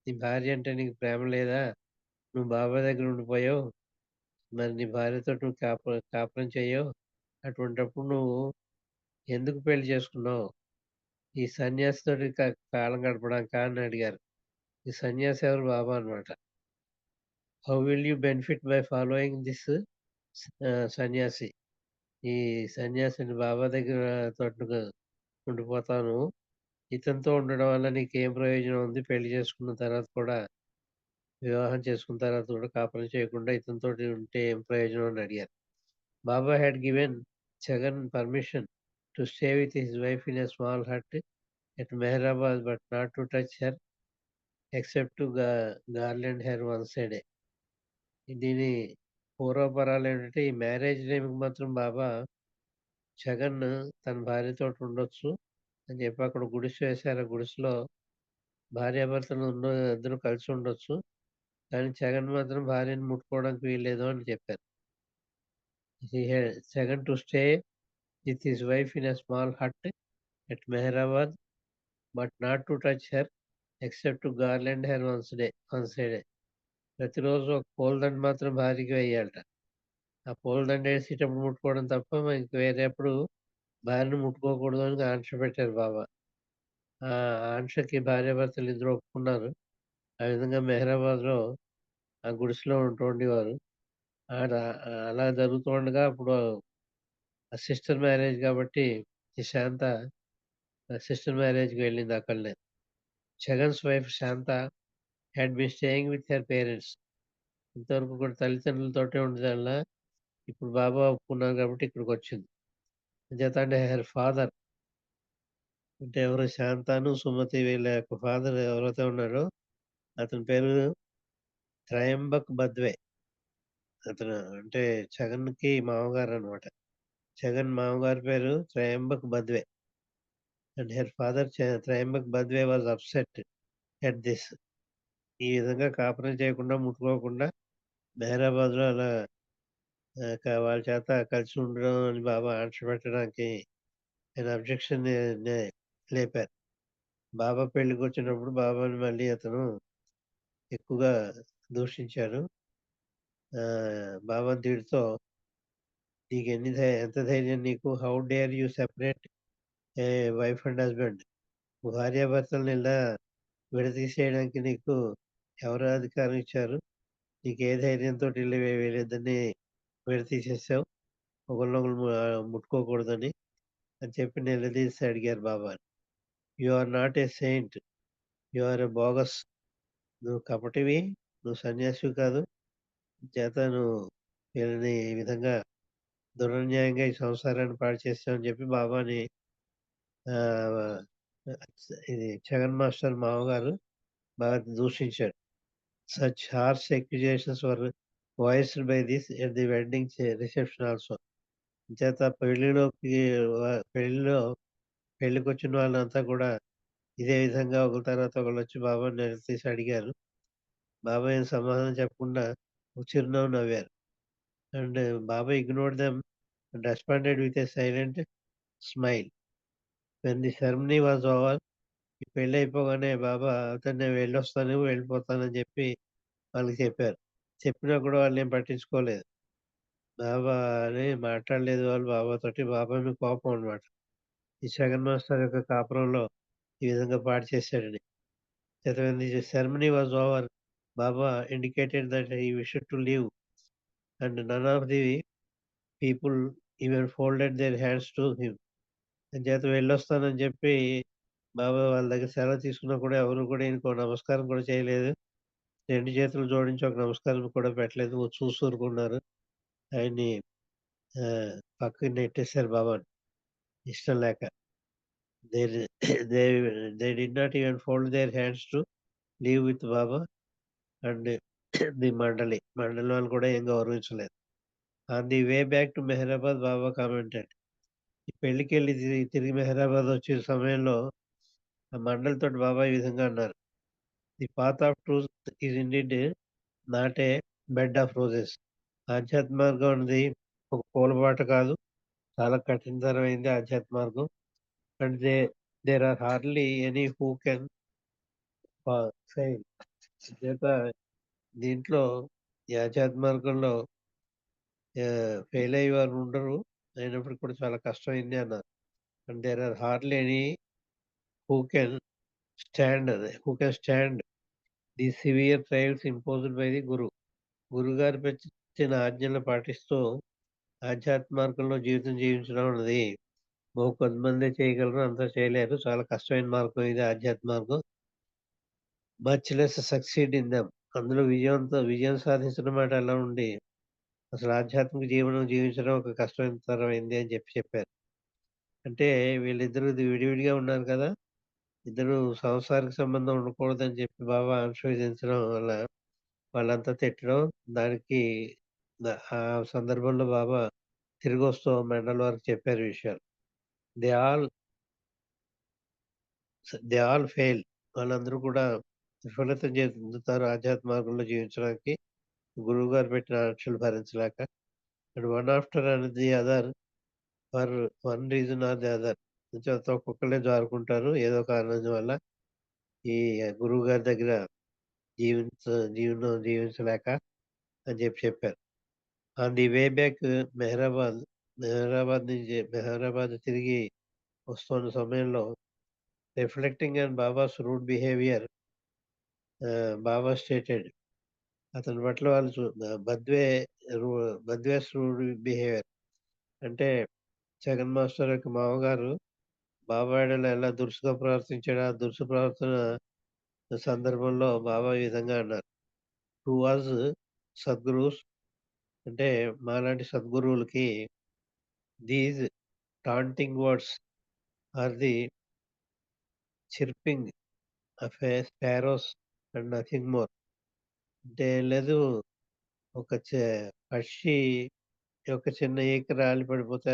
నీ భార్య అంటే నీకు ప్రేమ లేదా? నువ్వు బాబా దగ్గర ఉండిపోయావు. మరి నీ భార్యతోటి నువ్వు కాపురం చెయ్యవు. అటువంటప్పుడు నువ్వు ఎందుకు పెళ్లి చేసుకున్నావు? ఈ సన్యాసితోటి కాలం గడపడానికా అని అడిగారు. ఈ సన్యాసి ఎవరు? బాబా అన్నమాట. How will you benefit by following this సన్యాసి? ఈ సన్యాసిని బాబా దగ్గర తోటి ఉండిపోతాను. ఇతనితో ఉండడం వల్ల నీకేం ప్రయోజనం ఉంది? పెళ్లి చేసుకున్న తర్వాత కూడా, వివాహం చేసుకున్న తర్వాత కూడా కాపురం చేయకుండా ఇతనితోటి ఉంటే ఏం ప్రయోజనం అని అడిగారు. Baba had given Jagan permission to stay with his wife in a small hut at Mehrabad, but not to touch her except to garland her once a day. దీని పూర్వపరాలు ఏంటంటే ఈ మ్యారేజ్ టైంకి మాత్రం బాబా జగన్ తన భార్యతో ఉండొచ్చు అని చెప్పి అక్కడ గుడిసె వేశారు. ఆ గుడిసెలో భార్యాభర్తలు ఇద్దరు కలిసి ఉండొచ్చు. కానీ జగన్ మాత్రం భార్యను ముట్టుకోవడానికి వీల్లేదు అని చెప్పారు. Jagan to stay with his wife in a small hut at Mehrabad, but not to touch her except to garland her once a day. ప్రతిరోజు ఒక పూలదండ మాత్రం భార్యకి వేయాలట. ఆ పూలదండ వేసేటప్పుడు ముట్టుకోవడం తప్ప ఇంక వేరేప్పుడు భార్యను ముట్టుకోకూడదు అని ఆంక్ష పెట్టారు బాబా. ఆ ఆంక్షకి భార్యాభర్తలు ఇద్దరు ఒప్పుకున్నారు. ఆ విధంగా మెహరాబాద్లో ఆ గుడిసెలో ఉంటూ ఉండేవారు. ఆడ అలా జరుగుతూ ఉండగా అప్పుడు సిస్టర్ మ్యారేజ్ కాబట్టి ఈ శాంత సిస్టర్ మ్యారేజ్కి వెళ్ళింది అక్కడనే. Jagan's wife Shanta had been staying with her parents. ఇంతవరకు కూడా తల్లిదండ్రులతోటే ఉండేదల్ల. ఇప్పుడు బాబా ఒప్పుకున్నారు కాబట్టి ఇక్కడికి వచ్చింది. అంచేత అంటే హర్ ఫాదర్ అంటే ఎవరు? శాంతాను సుమతి వీళ్ళ యొక్క ఫాదర్ ఎవరైతే ఉన్నారో అతని పేరు త్రయంబక్ బద్వే. అతను అంటే జగన్కి మామగారు అనమాట. జగన్ మామగారి పేరు Tryambak Badve. And her father Tryambak Badve was upset at this. ఈ విధంగా కాపురం చేయకుండా ముట్టుకోకుండా మెహరాబాద్లో అలా వాళ్ళ చేత కలిసి ఉండడం అని బాబా ఆంక్ష పెట్టడానికి ఆయన అబ్జెక్షన్ లేపారు. బాబా పెళ్లికి వచ్చినప్పుడు బాబాని మళ్ళీ అతను ఎక్కువగా దూషించారు. బాబా దీడితో నీకు ఎంత ధైర్యం నీకు? How dare you separate a wife and husband? భార్యాభర్తలను ఇలా విడదీసేయడానికి నీకు ఎవరు అధికారం ఇచ్చారు? నీకు ఏ ధైర్యంతో వీళ్ళిద్దరిని విడతీసేసావు ఒకరినొకరు ముట్టుకోకూడదని అని చెప్పి నిలదీసి అడిగారు Baba. You are not a saint, you are a bogus. నువ్వు కపటివి, నువ్వు సన్యాసివి కాదు. చేత నువ్వు వీళ్ళని ఈ విధంగా దురన్యాయంగా ఈ సంసారాన్ని పాడు చేస్తామని చెప్పి బాబాని ఇది జగన్ మాస్టర్ మామగారు బాగా దూషించాడు. Such harsh accusations were voiced by this at the wedding reception also. చేత పెళ్లిలో పెళ్లికి వచ్చిన వాళ్ళంతా కూడా ఇదే విధంగా ఒకరి తర్వాత ఒకళ్ళు వచ్చి బాబాని నిలదీసి అడిగారు. బాబా ఏం సమాధానం చెప్పకుండా చిరునవ్వు నవ్వారు. And Baba ignored them and responded with a silent smile. When the ceremony was over, ఈ పెళ్లి అయిపోగానే బాబా నేను వెళ్ళొస్తాను వెళ్ళిపోతానని చెప్పి వాళ్ళకి చెప్పారు. చెప్పినా కూడా వాళ్ళు ఏం పట్టించుకోలేదు. బాబా అని మాట్లాడలేదు వాళ్ళు బాబాతోటి. బాబా మీద కోపం అనమాట. ఈ జగన్ మాస్టర్ యొక్క కాపురంలో ఈ విధంగా పాడు చేశాడని. When the ceremony was over, Baba indicated that he wished to leave and none of the people even folded their hands to him. చేత వెళ్ళొస్తానని చెప్పి బాబా వాళ్ళ దగ్గర సెలవు తీసుకున్నా కూడా ఎవరు కూడా ఈయనకు నమస్కారం కూడా చేయలేదు. 2 చేతులు జోడించి ఒక నమస్కారం కూడా పెట్టలేదు. చూసి ఊరుకున్నారు. ఆయన్ని పక్కకి నెట్టేశారు బాబాని ఇష్టం లేక. They they they did not even fold their hands to leave with Baba and the mandali వాళ్ళు కూడా ఏం గౌరవించలేదు. On the way back to Meherabad Baba commented, ఈ పెళ్లికెళ్ళి తిరిగి మెహరాబాద్ వచ్చే సమయంలో ఆ మండలితోటి బాబా ఈ విధంగా అన్నారు. The path of truth is indeed not a bed of roses. ఆధ్యాత్మ మార్గం అనేది ఒక పూలబాట కాదు, చాలా కఠినతరమైంది ఆధ్యాత్మ మార్గం. And there are hardly any who can fail. చేత దీంట్లో ఈ ఆధ్యాత్మ మార్గంలో ఫెయిల్ అయ్యే వారు ఉండరు, అయినప్పటికీ కూడా చాలా కష్టమైంది అన్నారు. And there are hardly any who can stand the severe trials imposed by the గురుగారు పెట్టిన ఆజ్ఞలను పాటిస్తూ ఆధ్యాత్మ మార్గంలో జీవితం జీవించడం అన్నది కొద్దిమందే చేయగలరు, అంతా చేయలేరు. చాలా కష్టమైన మార్గం ఇది ఆధ్యాత్మ మార్గం. Much less succeed in them. అందులో విజయం సాధించడం మాట ఎలా ఉండి అసలు ఆధ్యాత్మిక జీవనం జీవించడం ఒక కష్టతరమైంది అని చెప్పారు. అంటే వీళ్ళిద్దరూ విడివిడిగా ఉన్నారు కదా, ఇద్దరు సంసారిక సంబంధం ఉండకూడదని చెప్పి బాబా ఆశీర్వదించడం వల్ల వాళ్ళంతా తిట్టడం, దానికి ఆ సందర్భంలో బాబా తిరిగి వస్తూ మండలి వారికి చెప్పారు విషయాలు. They all fail. వాళ్ళందరూ కూడా విఫలత చెందుతారు ఆధ్యాత్మ మార్గంలో జీవించడానికి, గురువు గారు పెట్టిన ఆంక్షలు భరించలేక. And one after the other for one reason or the other. ఒక్కొక్కళ్ళే జారుకుంటారు ఏదో కారణం వల్ల ఈ గురువు గారి దగ్గర జీవనం జీవించలేక అని చెప్పారు. On the way back Meherabad తిరిగి వస్తున్న సమయంలో reflecting on Baba's rude behaviour, Baba stated, అతని పట్ల వాళ్ళు బద్వేస్ రూడ్ బిహేవియర్ అంటే జగన్ మాస్టర్ యొక్క మామగారు బాబా ఎడల ఎలా దురుసుగా ప్రవర్తించాడు, ఆ దురుసు ప్రవర్తన సందర్భంలో బాబా ఈ విధంగా అన్నారు. టూ వాజ్ సద్గురుస్, అంటే మాలాంటి సద్గురువులకి these taunting words are the chirping of a sparrows and nothing more. అంటే లేదు, ఒక పక్షి ఒక చిన్న ఈక రాలి పడిపోతే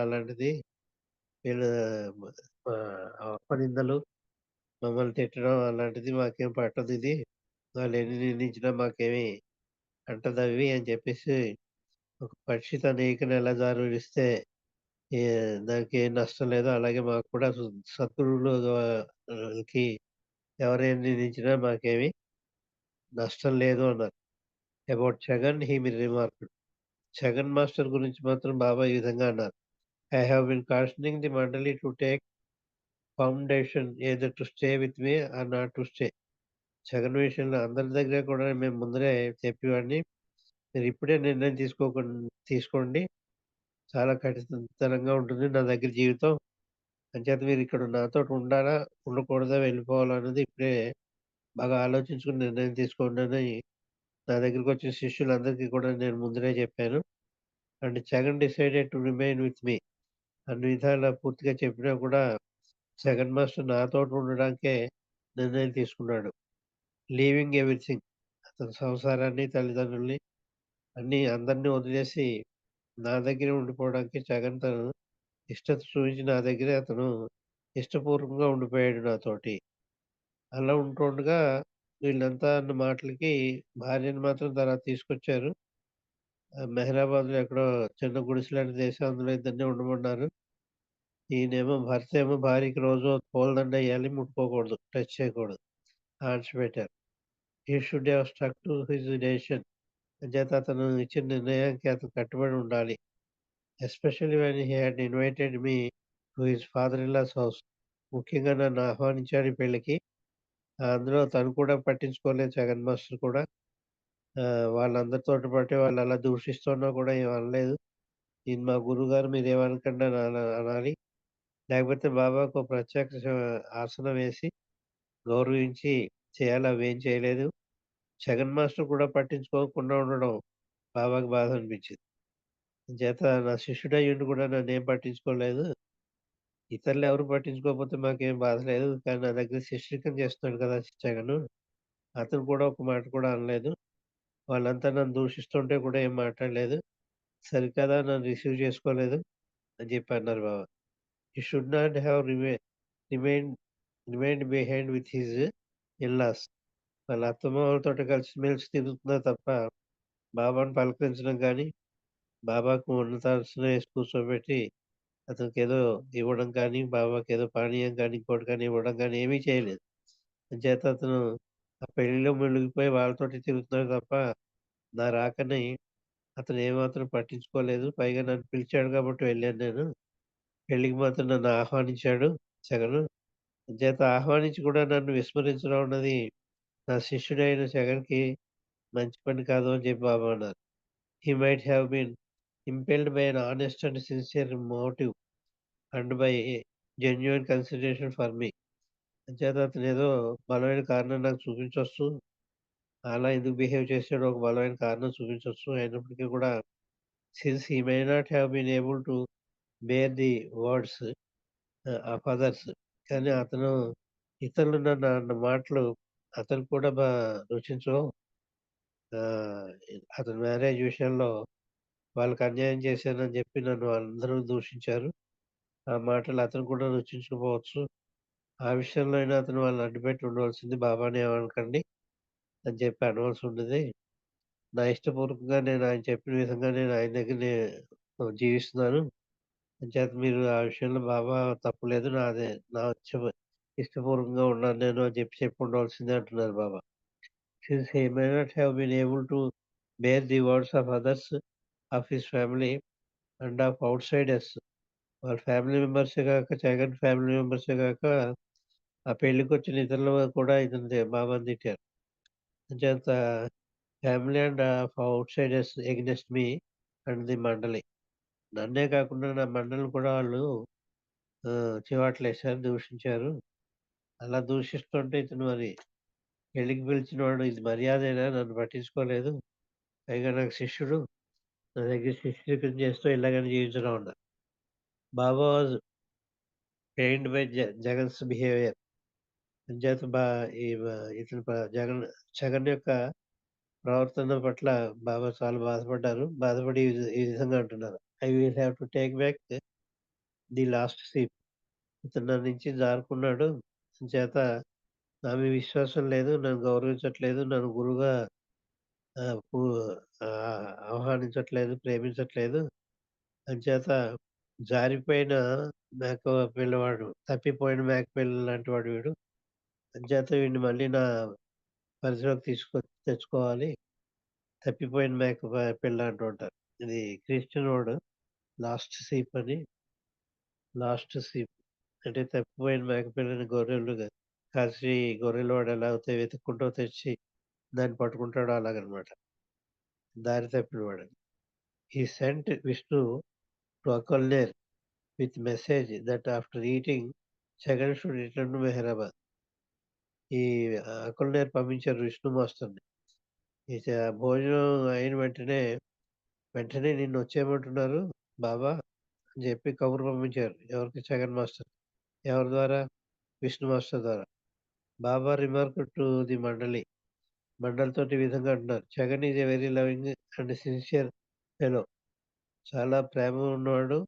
అలాంటిది వీళ్ళు అపనిందలు మమ్మల్ని తిట్టడం అలాంటిది మాకేం పట్టదు. ఇది వాళ్ళు ఎన్ని నిందించినా మాకేమి అంటదవి అని చెప్పేసి, ఒక పక్షి తన ఈకను ఎలా జారువిడిస్తే దానికి ఏం నష్టం లేదో అలాగే మాకు కూడా సద్గురువులకి ఎవరైనా నిందించినా మాకేమి నష్టం లేదు అన్నారు. About Jagan he remarked, Jagan master గురించి మాత్రం బాబా ఈ విధంగా అన్నారు. I have been cautioning the mandali to take foundation either to stay with me or not to stay. Jagan విషయంలో అందరి దగ్గర కూడా మేము ముందరే చెప్పేవాడిని, మీరు ఇప్పుడే నిర్ణయం తీసుకోండి, చాలా కఠినతరంగా ఉంటుంది నా దగ్గర జీవితం, అంచేత మీరు ఇక్కడ నాతోటి ఉండాలా ఉండకూడదా వెళ్ళిపోవాలన్నది ఇప్పుడే బాగా ఆలోచించుకుని నిర్ణయం తీసుకోండి అని నా దగ్గరికి వచ్చిన శిష్యులందరికీ కూడా నేను ముందరే చెప్పాను. And Jagan decided to remain with me. అన్ని విధాలా పూర్తిగా చెప్పినా కూడా జగన్ మాస్టర్ నాతోటి ఉండడానికే నిర్ణయం తీసుకున్నాడు. లీవింగ్ ఎవ్రీథింగ్, అతని సంసారాన్ని తల్లిదండ్రుల్ని అందరినీ వదిలేసి నా దగ్గరే ఉండిపోవడానికి జగన్ తను ఇష్టత చూపించి నా దగ్గరే అతను ఇష్టపూర్వకంగా ఉండిపోయాడు నాతోటి. అలా ఉంటుండగా వీళ్ళంతా అన్న మాటలకి భార్యను మాత్రం తర్వాత తీసుకొచ్చారు. మెహరాబాద్లో ఎక్కడో చిన్న గుడిసెలాంటి దేశం, అందులో ఇద్దరిని ఉండమన్నారు. ఈయనేమో భర్త ఏమో భార్యకి రోజు పూలదండ వేయాలి, ముట్టుకోకూడదు, టచ్ చేయకూడదు, ఆడిచిపెట్టారు. He should have stuck to his decision. అంచేత అతను ఇచ్చిన నిర్ణయానికి అతను కట్టుబడి ఉండాలి. Especially when he had invited me to his father in law's house. ముఖ్యంగా నన్ను ఆహ్వానించాడు ఈ పెళ్ళికి. అందులో తను కూడా పట్టించుకోలేదు, జగన్ మాస్టర్ కూడా. వాళ్ళందరితోటి పాటే వాళ్ళు అలా దూషిస్తున్నా కూడా ఏం అనలేదు. ఈయన మా గురువుగారు, మీరేమనకండి అని అనాలి. లేకపోతే బాబాకు ఒక ప్రత్యేక ఆసనం వేసి గౌరవించి చేయాలి. అవేం చేయలేదు. జగన్ మాస్టర్ కూడా పట్టించుకోకుండా ఉండడం బాబాకి బాధ అనిపించింది. చేత నా శిష్యుడయ్యుండి కూడా నన్నేం పట్టించుకోలేదు. ఇతరులు ఎవరు పట్టించుకోకపోతే మాకేం బాధ లేదు. కానీ నా దగ్గర శిష్యరికం చేస్తున్నాడు కదా జగను, అతను కూడా ఒక మాట కూడా అనలేదు. వాళ్ళంతా నన్ను దూషిస్తుంటే కూడా ఏం మాట్లాడలేదు. సరికదా నన్ను రిసీవ్ చేసుకోలేదు అని చెప్పి అన్నారు Baba. He should not have remained behind with his in laws. వాళ్ళ అత్తమామలతోటి కలిసిమెలిసి తిరుగుతున్నా తప్ప బాబాను పలకరించడం కానీ, బాబాకు ఉన్నతాసనం వేసి కూర్చోబెట్టి అతనికి ఏదో ఇవ్వడం కానీ, బాబాకి ఏదో పానీయం కానీ, ఇంకోటి కానీ ఇవ్వడం కానీ ఏమీ చేయలేదు. అంచేత అతను ఆ పెళ్లిలో మునిగిపోయి వాళ్ళతోటి తిరుగుతున్నాడు తప్ప నా రాకని అతను ఏమాత్రం పట్టించుకోలేదు. పైగా నన్ను పిలిచాడు కాబట్టి వెళ్ళాను నేను. పెళ్ళికి మాత్రం నన్ను ఆహ్వానించాడు జగను. అంచేత ఆహ్వానించి కూడా నన్ను విస్మరించడం అన్నది నా శిష్యుడైన జగన్‌కి మంచి పని కాదు అని చెప్పి బాబా అన్నారు. He might have been impelled by an honest and sincere motive and by genuine consideration for me. అంచేత అతను ఏదో బలమైన కారణం నాకు చూపించొచ్చు. అలా ఎందుకు బిహేవ్ చేసాడో ఒక బలమైన కారణం చూపించొచ్చు. అయినప్పటికీ కూడా since he may not have been able to bear the words of others. కానీ అతను ఇతరులు నన్ను అన్న మాటలు అతనికి కూడా రుచించవు. అతని మ్యారేజ్ విషయంలో వాళ్ళకి అన్యాయం చేశానని చెప్పి నన్ను అందరూ దూషించారు. ఆ మాటలు అతను కూడా రుచించకపోవచ్చు. ఆ విషయంలో అయినా అతను వాళ్ళని అడ్డుపెట్టి ఉండవలసింది. బాబాని ఏమనకండి అని చెప్పి అనవలసి ఉండేది. నా ఇష్టపూర్వకంగా నేను ఆయన చెప్పిన విధంగా నేను ఆయన దగ్గర జీవిస్తున్నాను. అంచేత మీరు ఆ విషయంలో బాబా తప్పులేదు. నా ఇష్టపూర్వకంగా ఉన్నాను నేను అని చెప్పి ఉండవలసిందే అంటున్నారు Baba. Since he may not have been able to bear the words of others of his family and of outsiders. వాళ్ళ ఫ్యామిలీ మెంబర్సే గాక, జగన్ ఫ్యామిలీ మెంబర్సే గాక, ఆ పెళ్ళికొచ్చిన ఇతరులు కూడా ఇతన్ని బాబాని తిట్టారు. అంచేత family and of outsiders against me and the mandali. నన్నే కాకుండా నా మండలిని కూడా వాళ్ళు చివాట్లేశారు, దూషించారు. అలా దూషిస్తుంటే ఇతను మరి పెళ్ళికి పిలిచినవాడు ఇది మర్యాదేనా? నన్ను పట్టించుకోలేదు. పైగా నాకు శిష్యుడు. నా దగ్గర శిష్యరికం చేస్తూ ఇలాగని జీవించడం అన్నారు. Baba was pained by Jagan's behaviour. అంచేత ఇతను జగన్ యొక్క ప్రవర్తన పట్ల బాబా చాలా బాధపడ్డారు. బాధపడి ఈ విధంగా అంటున్నారు. I will have to take back the lost sheep. ఇతను నన్ను నుంచి జారుకున్నాడు. అంచేత నా మీద విశ్వాసం లేదు, నన్ను గౌరవించట్లేదు, నన్ను గురువుగా ఆహ్వానించట్లేదు, ప్రేమించట్లేదు. అంచేత జారిపోయిన మేక పిల్లవాడు, తప్పిపోయిన మేక పిల్ల లాంటి వాడు వీడు. అంచేత వీడిని మళ్ళీ నా పరిధిలోకి తెచ్చుకోవాలి. తప్పిపోయిన మేక పిల్ల అంటూ ఉంటారు. ఇది క్రిస్టియన్ వర్డ్ లాస్ట్ సీప్ అని. లాస్ట్ సీప్ అంటే తప్పిపోయిన మేక పిల్లని గొర్రెలు కాసి గొర్రెల వాడు ఎలా అయితే వెతుక్కుంటూ తెచ్చి దాన్ని పట్టుకుంటాడో అలాగనమాట. దారి తప్పిన వాడని. He sent Vishnu to Akolner with message that after eating, Jagan should return to Mehrabad. ఈ అకులనేరు పంపించారు విష్ణు మాస్టర్ని. భోజనం అయిన వెంటనే నిన్ను వచ్చేయమంటున్నారు బాబా అని చెప్పి కబురు పంపించారు. ఎవరికి? జగన్ మాస్టర్. ఎవరి ద్వారా? విష్ణు మాస్టర్ ద్వారా. బాబా రిమార్క్ టు ది మండలి. మండలితోటి ఈ విధంగా అంటున్నారు. Jagan is a very loving and sincere fellow. చాలా ప్రేమ ఉన్నవాడు,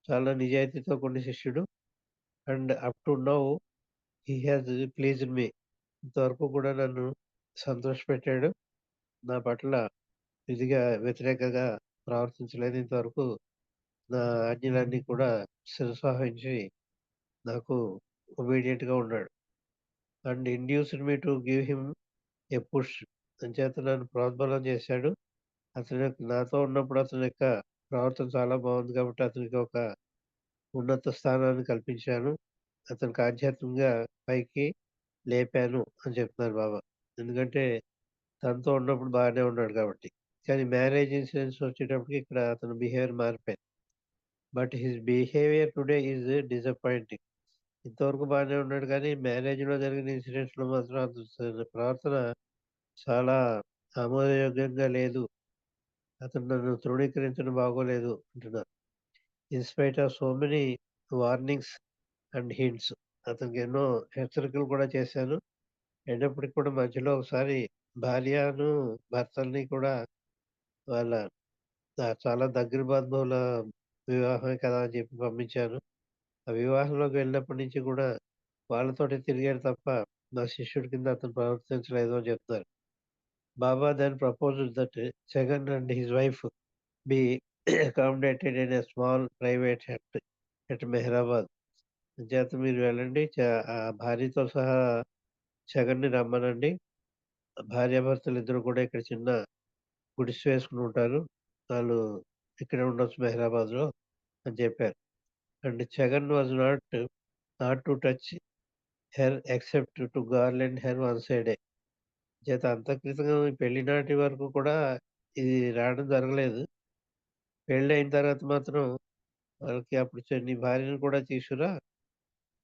చాలా నిజాయితీతో కొన్ని శిష్యుడు. And up to now he has pleased me. ఇంతవరకు కూడా నన్ను సంతోషపెట్టాడు. నా పట్ల వ్యతిరేకంగా ప్రవర్తించలేదు ఇంతవరకు. నా ఆజ్ఞలన్నీ కూడా శిరసావహించి నాకు ఒబీడియంట్‌గా ఉన్నాడు. And induced me to give him a push. అంచేత నన్ను ప్రోద్బలం చేశాడు. అతను నాతో ఉన్నప్పుడు అతని యొక్క ప్రవర్తన చాలా బాగుంది కాబట్టి అతనికి ఒక ఉన్నత స్థానాన్ని కల్పించాను. అతనికి ఆధ్యాత్మికంగా పైకి లేపాను అని చెప్తున్నారు బాబా. ఎందుకంటే తనతో ఉన్నప్పుడు బాగానే ఉన్నాడు కాబట్టి. కానీ మ్యారేజ్ ఇన్సిడెంట్స్ వచ్చేటప్పటికి ఇక్కడ అతని బిహేవియర్ మారిపోయింది. But his behaviour today is disappointing. ఇంతవరకు బాగానే ఉన్నాడు కానీ మ్యారేజ్‌లో జరిగిన ఇన్సిడెంట్స్‌లో మాత్రం అతని ప్రవర్తన చాలా ఆమోదయోగ్యంగా లేదు. అతను నన్ను తృణీకరించడం బాగోలేదు అంటున్నారు. In spite of so many warnings and hints. అతనికి ఎన్నో హెచ్చరికలు కూడా చేశాను. అయినప్పటికి కూడా మధ్యలో ఒకసారి భార్యను, భర్తల్ని కూడా వాళ్ళ చాలా దగ్గర బంధువుల వివాహమే కదా అని చెప్పి పంపించాను. ఆ వివాహంలోకి వెళ్ళినప్పటి నుంచి కూడా వాళ్ళతోటే తిరిగాడు తప్ప నా శిష్యుడి కింద అతను ప్రవర్తించలేదు అని చెప్తున్నారు. బాబా then proposed that Jagan and his wife be accommodated in a small private hut at Mehrabad. చేత మీరు వెళ్ళండి. ఆ భార్యతో సహా జగన్‌ని రమ్మనండి. భార్యాభర్తలిద్దరూ కూడా ఇక్కడ చిన్న గుడిసె వేసుకొని ఉంటారు. వాళ్ళు ఇక్కడే ఉండొచ్చు మెహరాబాద్‌లో అని చెప్పారు. And Jagan was not to touch her except to garland her one సైడే. చేత అంతఃకృతంగా పెళ్లి నాటి వరకు కూడా ఇది రావడం జరగలేదు. పెళ్ళయిన తర్వాత మాత్రం వాళ్ళకి అప్పుడు నీ భార్యను కూడా తీసుకురా.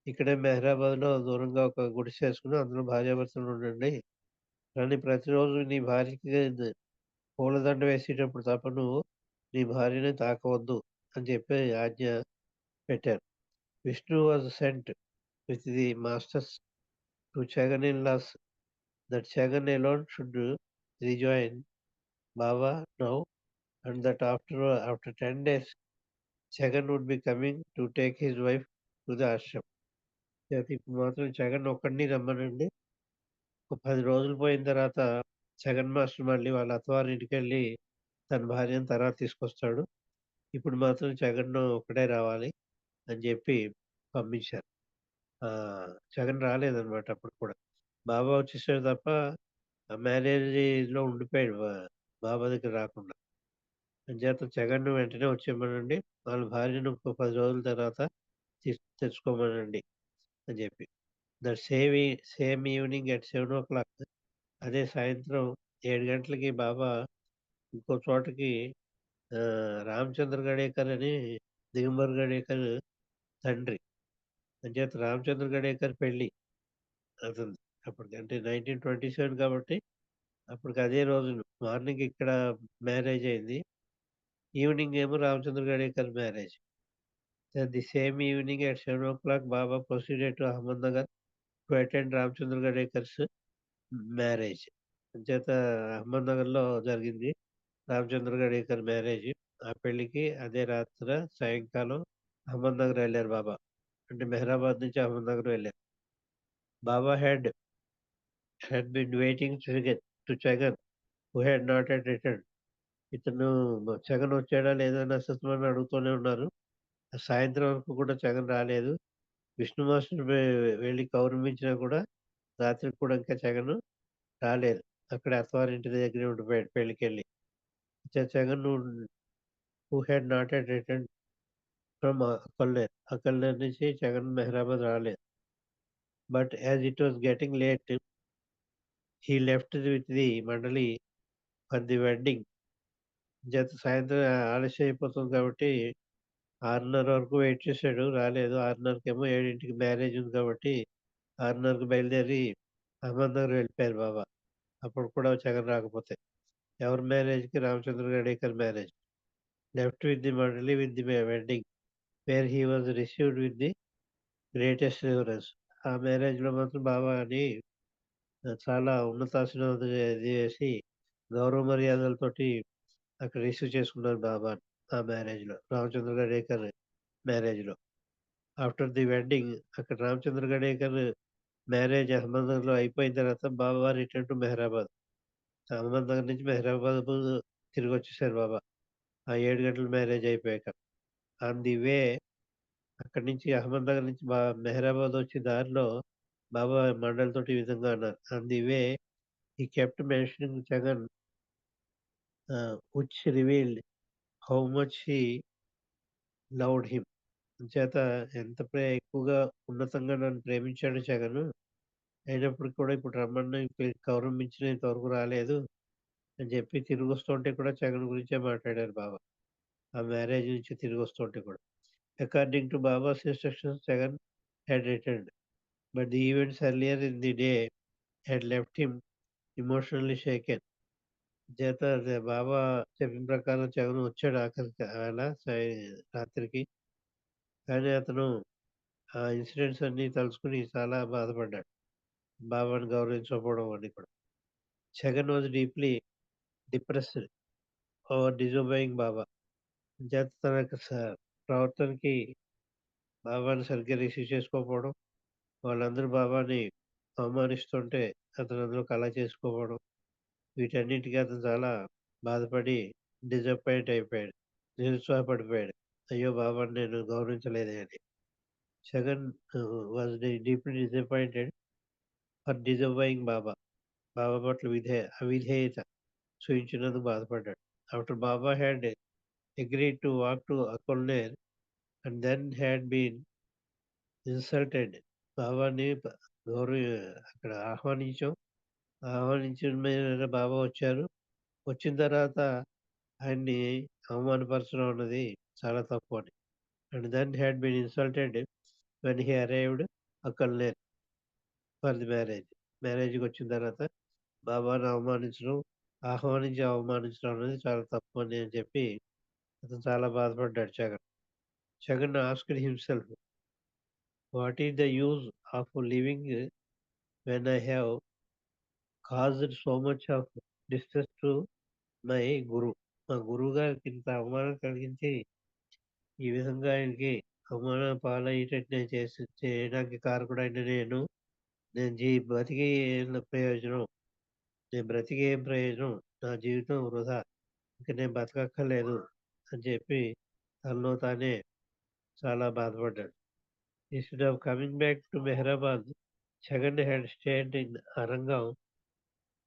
ఇక్కడే మెహరాబాద్‌లో దూరంగా ఒక గుడిసె వేసుకొని అందులో భార్యాభర్తలు ఉండండి. కానీ ప్రతిరోజు నీ భార్యకి పూలదండ వేసేటప్పుడు తప్ప నువ్వు నీ భార్యని తాకవద్దు అని చెప్పి ఆజ్ఞ పెట్టారు. Vishnu was sent with the masters to Jagan in-laws that Jagan alone should rejoin Baba now and that after 10 days Jagan would be coming to take his wife to the ashram. ఇప్పుడు మాత్రం జగన్ ఒక్కడిని రమ్మనండి. ఒక 10 రోజులు పోయిన తర్వాత జగన్ మాస్టర్ మళ్ళీ వాళ్ళ అత్తవారింటికెళ్ళి తన భార్యను తర్వాత తీసుకొస్తాడు. ఇప్పుడు మాత్రం జగన్ ఒక్కడే రావాలి అని చెప్పి పంపించారు. జగన్ రాలేదనమాట అప్పుడు కూడా. బాబా వచ్చేసాడు తప్ప ఆ మ్యారేజ్‌లో ఉండిపోయాడు బాబా దగ్గర రాకుండా. అంచేత జగన్‌ని వెంటనే వచ్చేయమనండి. వాళ్ళ భార్యను ఇంకో 10 రోజుల తర్వాత తెచ్చుకోమనండి అని చెప్పి. దట్ సేమ్ ఈవినింగ్ అట్ 7:00 అదే సాయంత్రం 7 గంటలకి బాబా ఇంకో చోటకి రామచంద్ర గడేకర్ అని దిగంబర్ గడేకర్ తండ్రి. అంచేత రామచంద్ర గడేకర్ పెళ్లి అతనిది. అప్పటికి అంటే 1927 కాబట్టి అప్పటికి అదే రోజు మార్నింగ్ ఇక్కడ మ్యారేజ్ అయింది. ఈవినింగ్ ఏమో Ramchandra Gadekar marriage. The same evening at 7:00 Baba proceeded to Ahmednagar to attend Ramchandra Gadekar's marriage. అంచేత అహ్మద్‌నగర్‌లో జరిగింది రామచంద్ర గడేకర్ మ్యారేజ్. ఆ పెళ్ళికి అదే సాయంకాలం అహ్మద్‌నగర్ వెళ్ళారు బాబా. అంటే మెహరాబాద్ నుంచి అహ్మద్‌నగర్ వెళ్ళారు. బాబా had been waiting to Jagan who had not yet returned. ఇతను జగన్ వచ్చాడా లేదా అని అసత్యమని అడుగుతూనే ఉన్నారు. సాయంత్రం వరకు కూడా జగన్ రాలేదు. విష్ణు మాస్టర్ వెళ్ళి కౌరమించినా కూడా రాత్రికి కూడా ఇంకా జగన్ రాలేదు. అక్కడే అత్తవారింటి దగ్గరే ఉండిపోయాడు పెళ్ళికెళ్ళి. Jagan who had not yet returned from Akolner నుంచి జగన్ మెహరాబాద్ రాలేదు. But as it was getting late he left with the mandali for the wedding. సాయంత్రం ఆలస్యం అయిపోతుంది కాబట్టి 6:30 వరకు వెయిట్ చేశాడు. రాలేదు. 6:30కేమో 7కి మ్యారేజ్ ఉంది కాబట్టి 6:30కి బయలుదేరి అహ్మద్‌నగర్ వెళ్ళిపోయారు బాబా. అప్పుడు కూడా జగన్ రాకపోతే. ఎవరి మ్యారేజ్‌కి? Ramchandra Gadekar marriage. Left with the mandali with the wedding where he was received with the greatest reverence. ఆ మ్యారేజ్‌లో మాత్రం బాబాని చాలా ఉన్నతాసనం అది చేసి గౌరవ మర్యాదలతోటి అక్కడ రిసీవ్ చేసుకున్నారు బాబాని ఆ మ్యారేజ్‌లో. Ramachandra Gadekar మ్యారేజ్‌లో. After the wedding అక్కడ రామచంద్ర గడేకర్ మ్యారేజ్ అహ్మద్‌నగర్‌లో అయిపోయిన తర్వాత బాబా రిటర్న్ టు మెహరాబాద్. అహ్మద్‌నగర్ నుంచి మెహరాబాద్ తిరిగొచ్చేసారు బాబా. ఆ 7 గంటల మ్యారేజ్ అయిపోయాక. ఆన్ ది వే అక్కడి నుంచి అహ్మద్‌నగర్ నుంచి మెహరాబాద్ వచ్చే దారిలో బాబా మండలితోటి ఈ విధంగా అన్నారు. On the way he kept mentioning Jagan which revealed how much he loved him. చేత ఎంత ఎక్కువగా ఉన్నతంగా నన్ను ప్రేమించాడు జగను. అయినప్పటికి కూడా ఇప్పుడు రమ్మని గౌరవించిన ఇంతవరకు రాలేదు అని చెప్పి తిరిగి వస్తుంటే కూడా జగన్ గురించే మాట్లాడారు బాబా. ఆ మ్యారేజ్ నుంచి తిరిగి వస్తుంటే కూడా. According to babas instructions Jagan had returned, but the events earlier in the day had left him emotionally shaken. చేత బాబా చెప్పిన ప్రకారం జగన్ వచ్చాడు ఆఖరికి రాత్రికి. కానీ అతను ఆ ఇన్సిడెంట్స్ అన్ని తలుచుకుని చాలా బాధపడ్డాడు. బాబాని గౌరవించకపోవడం అని కూడా. Jagan was deeply depressed over disobeying Baba. చేత తన యొక్క ప్రవర్తనకి బాబాని సరిగ్గా రిసీవ్ చేసుకోకపోవడం, వాళ్ళందరూ బాబాని అవమానిస్తుంటే అతను అందులో అలా చేసుకోవడం, వీటన్నిటికీ అతను చాలా బాధపడి డిసప్పాయింట్ అయిపోయాడు, నిరుత్సాహపడిపోయాడు. అయ్యో బాబాని నేను గౌరవించలేదే అని. Jagan was deeply disappointed for disobeying Baba. Baba పట్ల అవిధేయత చూపించినందుకు బాధపడ్డాడు. After Baba had agreed to walk to Akolner and then had been insulted. బాబాని అక్కడ ఆహ్వానించిన మీద బాబా వచ్చారు. వచ్చిన తర్వాత ఆయన్ని అవమానపరచడం అన్నది చాలా తప్పు అని. And then had been insulted when he arrived Akolner for the మ్యారేజ్కి వచ్చిన తర్వాత బాబాని ఆహ్వానించి అవమానించడం అనేది చాలా తప్పు అని చెప్పి అతను చాలా బాధపడ్డాడు Jagan. Jagan asked himself, what is the use of living when I have caused so much of distress to my guru. మా గురువు గారికి ఇంత అవమానం కలిగించి ఈ విధంగా ఆయనకి అవమానం పాలయ్యేటట్టు నేను చేయడానికి కారకుడైన నేను బ్రతికి ఏం ప్రయోజనం, నా జీవితం వృధా, ఇంకా నేను బతకక్కర్లేదు అని చెప్పి తనలో తానే చాలా బాధపడ్డాడు. Instead of coming back to Meherabad, Jagan had stayed in Arangaon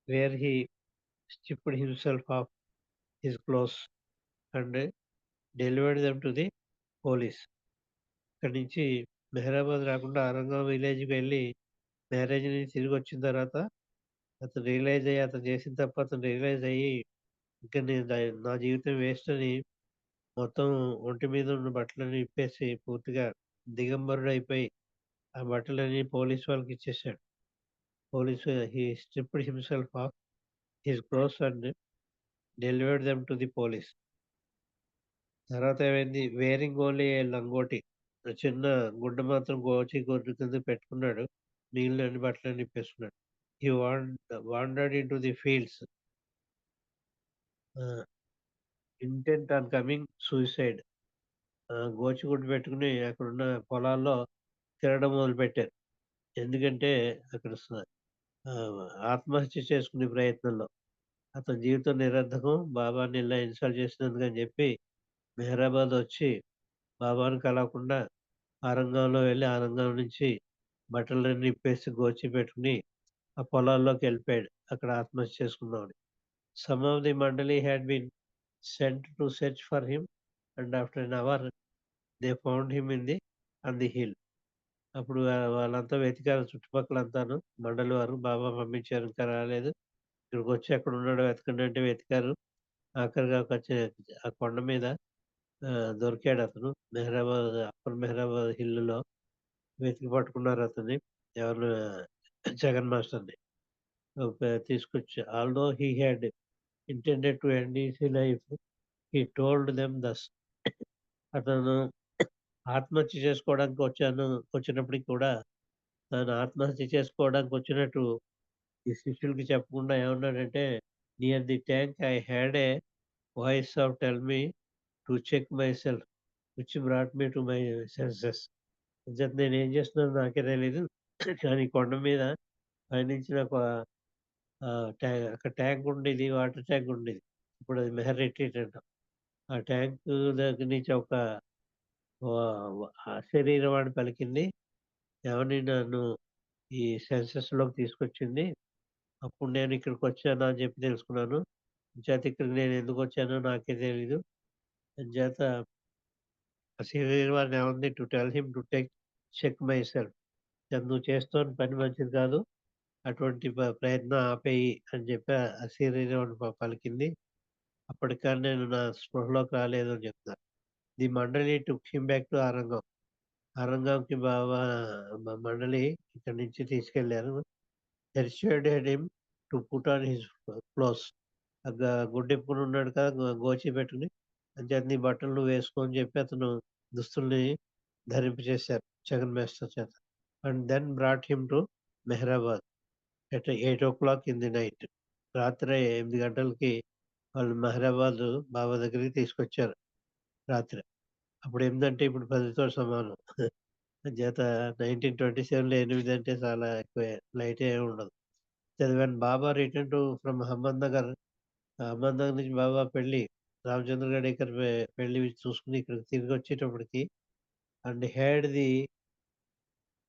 where he stripped himself of his clothes and delivered them to the police. ఇక్కడి నుంచి మెహరాబాద్ రాకుండా అరంగం విలేజ్కి వెళ్ళి మ్యారేజ్ నుంచి తిరిగి వచ్చిన తర్వాత అతను చేసిన తప్ప అతను రియలైజ్ అయ్యి ఇంకా నేను నా జీవితం వేస్ట్ అని మొత్తం ఒంటి మీద ఉన్న బట్టలన్నీ ఇప్పేసి పూర్తిగా దిగంబరుడు అయిపోయి ఆ బట్టలన్నీ పోలీస్ వాళ్ళకి ఇచ్చేసాడు. He stripped himself of his clothes and delivered them to the police. తర్వాత ఏమైంది, వేరింగ్ ఓన్లీ లంగోటి, చిన్న గుడ్డ మాత్రం గొడ్డు కింద పెట్టుకున్నాడు, మిగిలిన అన్ని బట్టలన్నీ ఇప్పేసుకున్నాడు. He wandered in to the fields intent on coming suicide. గోచిగుడ్డు పెట్టుకుని అక్కడున్న పొలాల్లో తిరగడం మొదలుపెట్టారు. ఎందుకంటే అక్కడ ఆత్మహత్య చేసుకునే ప్రయత్నంలో అతని జీవితం నిరర్ధకం, బాబాని ఇలా ఇన్సల్ట్ చేసినందుకు అని చెప్పి మెహరాబాద్ వచ్చి బాబాని కలవకుండా ఆరంగంలో వెళ్ళి ఆరంగం నుంచి బట్టలన్నీ ఇప్పేసి గోచి పెట్టుకుని ఆ పొలాల్లోకి వెళ్ళిపోయాడు అక్కడ ఆత్మహత్య చేసుకుందామని. Some of the mandali had been sent to search for him and after an hour they found him on the hill. అప్పుడు వాళ్ళంతా వెతికారు, చుట్టుపక్కలంతాను మండలి వారు. బాబా పంపించారు, ఇంకా రాలేదు, ఇక్కడికి వచ్చి ఎక్కడ ఉన్నాడో వెతకండి అంటే వెతికారు. ఆఖరిగా ఆ కొండ మీద దొరికాడు అతను. అప్పర్ మెహరాబాద్ హిల్లో వెతికి పట్టుకున్నారు అతన్ని, ఎవరు, జగన్ మాస్టర్ని తీసుకొచ్చి. Although he had intended to end his life, he told them thus. అతను ఆత్మహత్య చేసుకోవడానికి వచ్చినప్పటికి కూడా తాను ఆత్మహత్య చేసుకోవడానికి వచ్చినట్టు ఈ శిష్యులకి చెప్పకుండా ఏమన్నాడంటే, near the tank I had a voice of tell me to check myself which brought me to my senses. నేను ఏం చేస్తున్నానో నాకే తెలీదు, కానీ కొండ మీద పయనించిన అక్కడ ట్యాంక్ ఉండేది, వాటర్ ట్యాంక్ ఉండేది. ఇప్పుడు అది మెహర్ రిట్రీట్ అంటాం. ఆ ట్యాంక్ దగ్గర నుంచి ఒక అశరీరవాణి పలికింది. ఏమని నన్ను ఈ సెన్సస్‌లోకి తీసుకొచ్చింది. అప్పుడు నేను ఇక్కడికొచ్చాను అని చెప్పి తెలుసుకున్నాను. అంచేత ఇక్కడికి నేను ఎందుకొచ్చానో నాకే తెలీదు. అంచేత అశరీరవాణి ఏమంది to tell him to check myself. నువ్వు చేస్తున్న పని మంచిది కాదు. అటువంటి ప్రయత్నం ఆపేయి అని చెప్పి అశరీరవాణి పలికింది. అప్పటికి కానీ నేను నా స్పృహలోకి రాలేదు అని చెప్తున్నారు. The mandali took him back to Arangaon. ఆరంగంకి మండలి ఇక్కడి నుంచి తీసుకెళ్లారు. Persuaded him to put on his clothes. గుడ్డెప్పుకుని ఉన్నాడు కదా, గోచి పెట్టుకుని, అంచేత నీ బట్టలు నువ్వు వేసుకో అని చెప్పి అతను దుస్తుల్ని ధరింపచేశారు జగన్ మాస్టర్ చేత. And then brought him to Meherabad at 8 in the night. రాత్రి 8 గంటలకి వాళ్ళు మెహరాబాద్ బాబా దగ్గరికి తీసుకొచ్చారు రాత్రి. అప్పుడు 8 అంటే ఇప్పుడు 10తో సమానం. చేత 1927లో 8 అంటే చాలా ఎక్కువే, లైట్ ఏమి ఉండదు. When Baba return to from Ahmednagar నుంచి బాబా పెళ్లి రామచంద్ర గడేకర్ పెళ్లి చూసుకుని ఇక్కడికి తిరిగి వచ్చేటప్పటికి and had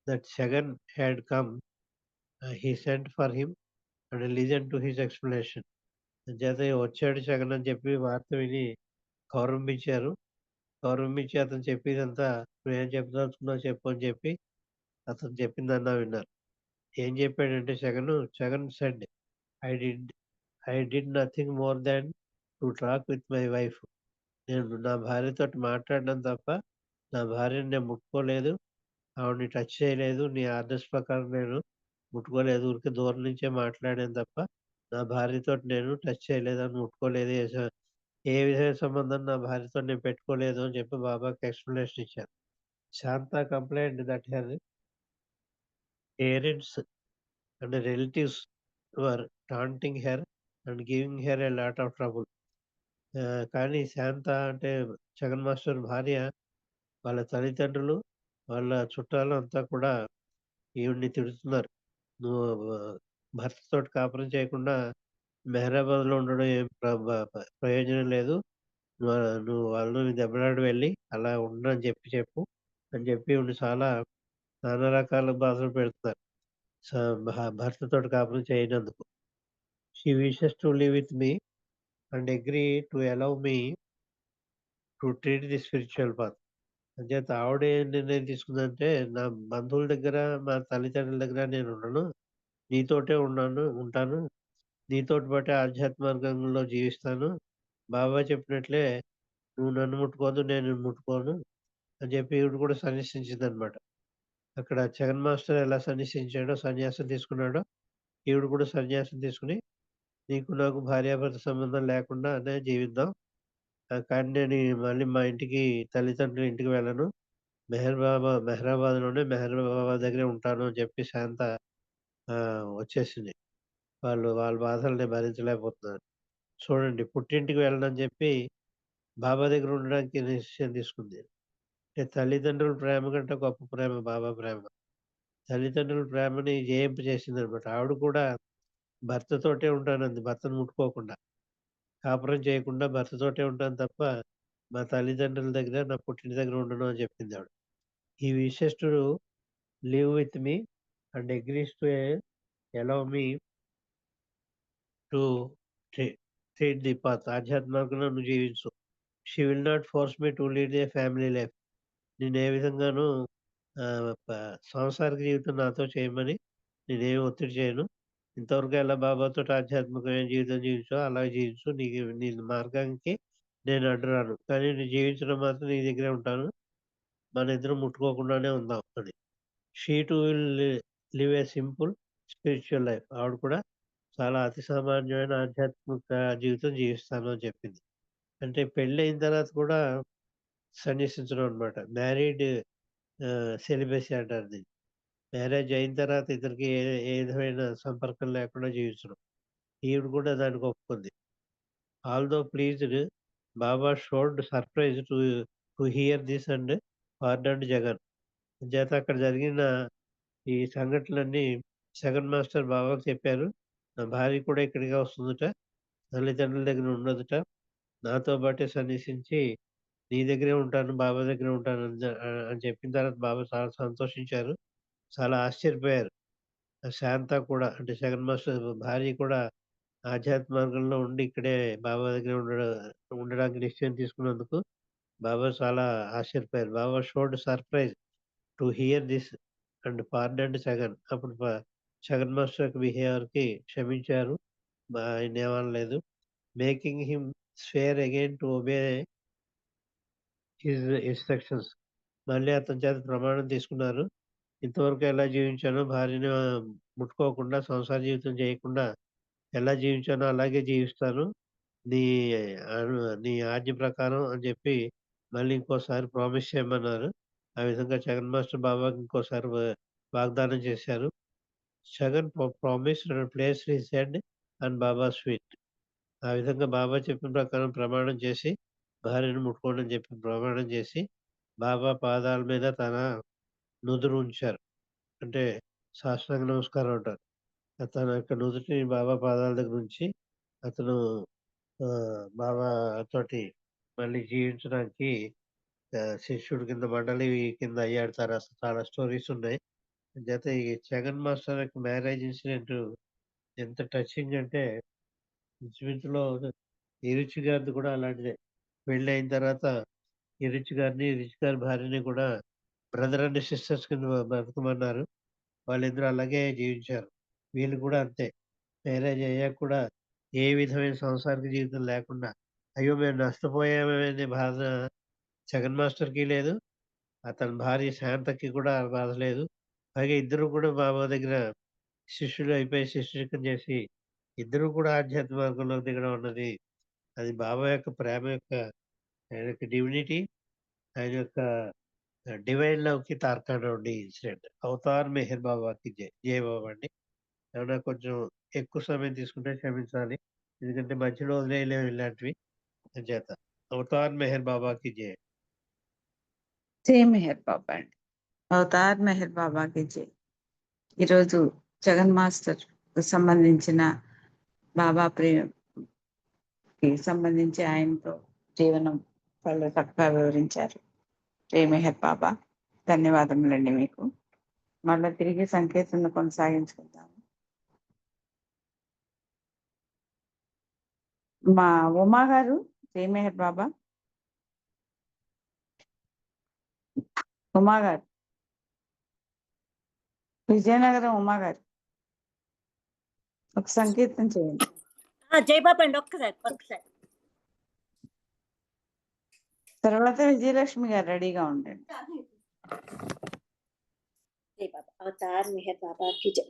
that Jagan had come, he sent for him and listen to his explanation. చేత వచ్చాడు జగన్ అని చెప్పి వార్త విని గౌరవించారు. గౌరవించి అతను చెప్పేదంతా నువ్వేం చెప్పదలుచుకున్నావు చెప్పు అని చెప్పి అతను చెప్పిందన్నా విన్నారు. ఏం చెప్పాడంటే Jagan said I did nothing more than to talk with my wife. నేను నా భార్యతో మాట్లాడడం తప్ప నా భార్యని నేను ముట్టుకోలేదు, ఆవిడని టచ్ చేయలేదు. నీ ఆర్డర్స్ ప్రకారం నేను ముట్టుకోలేదు, ఊరికే దూరం నుంచే మాట్లాడాను తప్ప నా భార్యతో నేను టచ్ చేయలేదు, అని ముట్టుకోలేదు. ఏ విధమైన సంబంధం నా భార్యతో నేను పెట్టుకోలేదు అని చెప్పి బాబాకి ఎక్స్ప్లెనేషన్ ఇచ్చాను. Shanta complained that her parents and relatives were taunting her and giving her a lot of trouble. కానీ శాంత అంటే జగన్ మాస్టర్ భార్య, వాళ్ళ తల్లిదండ్రులు, వాళ్ళ చుట్టాలు అంతా కూడా ఈవిడ్ని తిడుతున్నారు. నువ్వు భర్తతో కాపురం చేయకుండా మెహరాబాద్లో ఉండడం ఏం ప్రయోజనం లేదు. నువ్వు వాళ్ళని దెబ్బలాడి వెళ్ళి అలా ఉండని చెప్పు అని చెప్పి ఈవిడ చాలా నానా రకాల బాధలు పెడుతున్నారు భర్తతో కాపురం చేయనందుకు. She wishes to live with me and agree to allow me to treat the spiritual path. అంచేత ఆవిడ ఏం నిర్ణయం తీసుకుందంటే, నా బంధువుల దగ్గర మా తల్లిదండ్రుల దగ్గర నేను ఉండను, నీతోటే ఉంటాను, నీతోటి పాటే ఆధ్యాత్మ మార్గంలో జీవిస్తాను. బాబా చెప్పినట్లే నువ్వు నన్ను ముట్టుకోదు, నేను నిన్ను ముట్టుకోను అని చెప్పి ఈవిడ కూడా సన్యసించింది అనమాట. అక్కడ జగన్ మాస్టర్ ఎలా సన్యసించాడో, సన్యాసం తీసుకున్నాడో, ఈవిడ కూడా సన్యాసం తీసుకుని నీకు నాకు భార్యాభర్త సంబంధం లేకుండానే జీవిద్దాం, కానీ నేను మళ్ళీ మా ఇంటికి తల్లిదండ్రుల ఇంటికి వెళ్ళను, మెహరాబాద్లోనే మెహర్ బాబా దగ్గరే ఉంటాను అని చెప్పి శాంత వచ్చేసింది. వాళ్ళ బాధల్ని భరించలేకపోతున్నారు. చూడండి, పుట్టింటికి వెళ్ళనని చెప్పి బాబా దగ్గర ఉండడానికి నిశ్చయం తీసుకుంది. అంటే తల్లిదండ్రుల ప్రేమ కంటే గొప్ప ప్రేమ బాబా ప్రేమ. తల్లిదండ్రుల ప్రేమని జయింపజేసింది అనమాట. ఆవిడ కూడా భర్తతోటే ఉంటానంది, భర్తను ముట్టుకోకుండా, కాపురం చేయకుండా భర్తతోటే ఉంటాను తప్ప మా తల్లిదండ్రుల దగ్గర, నా పుట్టింటి దగ్గర ఉండను అని చెప్పింది ఆవిడ. ఈ wishes to live with me and agrees to allow me to treat the path. ఆధ్యాత్మికంగా నువ్వు జీవించు. She will not force me to lead a family life. నేను ఏ విధంగానూ సాంసారిక జీవితం నాతో చేయమని నేనేమి ఒత్తిడి చేయను. ఇంతవరకు ఎలా బాబాతో ఆధ్యాత్మికమైన జీవితం జీవించో అలా జీవించు, నీ మార్గానికి నేను అడ్డురాను, కానీ నీ జీవించడం మాత్రం నీ దగ్గరే ఉంటాను, మన ఇద్దరం ముట్టుకోకుండానే ఉందాం అని. She to will live A simple spiritual life. ఆవిడ కూడా చాలా అతి సామాన్యమైన ఆధ్యాత్మిక జీవితం జీవిస్తాను అని చెప్పింది. అంటే పెళ్ళి అయిన తర్వాత కూడా సన్యసించడం అనమాట. మ్యారీడ్ సెలిబసీ అంటారు దీన్ని. మ్యారేజ్ అయిన తర్వాత ఇద్దరికి ఏ విధమైన సంపర్కం లేకుండా జీవించడం. ఈవిడ కూడా దానికి ఒప్పుకుంది. Although pleased, Baba showed surprise to hear this and pardoned Jagan. చేత అక్కడ జరిగిన ఈ సంఘటనలన్నీ జగన్ మాస్టర్ బాబాకు చెప్పారు. నా భార్య కూడా ఇక్కడికే వస్తుందట, తల్లిదండ్రుల దగ్గర ఉండదుట, నాతో పాటే సన్నిసించి నీ దగ్గరే ఉంటాను, బాబా దగ్గరే ఉంటాను అని చెప్పిన తర్వాత బాబా చాలా సంతోషించారు. చాలా ఆశ్చర్యపోయారు. శాంత కూడా అంటే జగన్ మాస్టర్ భార్య కూడా ఆధ్యాత్మ మార్గంలో ఉండి ఇక్కడే బాబా దగ్గర ఉండడానికి నిశ్చయం తీసుకున్నందుకు బాబా చాలా ఆశ్చర్యపోయారు. Baba showed surprise to hear this and pardoned Jagan. అప్పుడు జగన్ మాస్టర్ యొక్క బిహేవియర్‌కి క్షమించారు. ఆయన్నేమనలేదు. Making him swear again to obey his instructions. మళ్ళీ అతని చేత ప్రమాణం తీసుకున్నారు. ఇంతవరకు ఎలా జీవించానో భార్యని ముట్టుకోకుండా, సంసార జీవితం చేయకుండా ఎలా జీవించానో అలాగే జీవిస్తాను. నీ నీ ఆజ్ఞ ప్రకారం అని చెప్పి మళ్ళీ ఇంకోసారి ప్రామిస్ చేయమన్నారు. ఆ విధంగా జగన్ మాస్టర్ బాబాకి ఇంకోసారి వాగ్దానం చేశారు. Jagan promised and placed his head on babas feet. ఆ విధంగా బాబా చెప్పిన ప్రకారం ప్రమాణం చేసి భార్యను ముట్టుకోండి అని చెప్పి ప్రమాణం చేసి బాబా పాదాల మీద తన నుదురు ఉంచారు. అంటే సాష్టాంగ నమస్కారం అంటారు. తన యొక్క నుదుటిని బాబా పాదాల దగ్గర ఉంచి అతను బాబా తోటి మళ్ళీ జీవించడానికి శిష్యుడి కింద మండలి కింద అయ్యాడు. చాలా స్టోరీస్ ఉన్నాయి. జత ఈ జగన్ మాస్టర్ యొక్క మ్యారేజ్ ఇన్సిడెంట్ ఎంత టచింగ్ అంటే ఇంచుమించులో ఈ రిచ్ గారిది కూడా అలాంటిదే. పెళ్ళి అయిన తర్వాత ఈ రిచ్ గారి భార్యని కూడా బ్రదర్ అండ్ సిస్టర్స్ కింద బతకమన్నారు. వాళ్ళిద్దరూ అలాగే జీవించారు. వీళ్ళు కూడా అంతే. మ్యారేజ్ అయ్యాక కూడా ఏ విధమైన సాంసారిక జీవితం లేకుండా అయ్యో! మేము నష్టపోయామనే బాధ జగన్ మాస్టర్‌కి లేదు. అతని భార్య శాంతకి కూడా ఆ బాధ లేదు. పైగా ఇద్దరు కూడా బాబా దగ్గర శిష్యులు అయిపోయి శిష్యరికం చేసి ఇద్దరు కూడా ఆధ్యాత్మిక మార్గంలోకి దిగడం అన్నది అది బాబా యొక్క ప్రేమ యొక్క ఆయన యొక్క డివినిటీ, ఆయన యొక్క డివైన్ లవ్‌కి తార్కాణం అండి ఈ ఇన్సిడెంట్. అవతార్ మెహర్ బాబాకి జై. జై బాబా అండి. ఏమన్నా కొంచెం ఎక్కువ సమయం తీసుకుంటే క్షమించాలి. ఎందుకంటే మధ్యలో వదిలేయలేము ఇలాంటివి. అంచేత అవతార్ మెహర్ బాబాకి జై. జై మెహర్ బాబా అండి. అవతార్ మెహర్ బాబాకి జై. ఈరోజు జగన్ మాస్టర్ సంబంధించిన బాబా ప్రేమకి సంబంధించి ఆయనతో జీవనం చాలా చక్కగా వివరించారు. జై మెహర్ బాబా. ధన్యవాదములండి మీకు. మళ్ళీ తిరిగి సంకీర్తన కొనసాగించుకుందాము. మా ఉమా గారు జై మెహర్ బాబా. ఉమా గారు, విజయనగరం ఉమా గారు, ఒక సంకీర్తన చేయండి. జై బాబా అండి. ఒక్కసారి తర్వాత విజయలక్ష్మి గారు రెడీగా ఉండండి. జై బాబా. అవతార్ మెహర్ బాబాకి జై.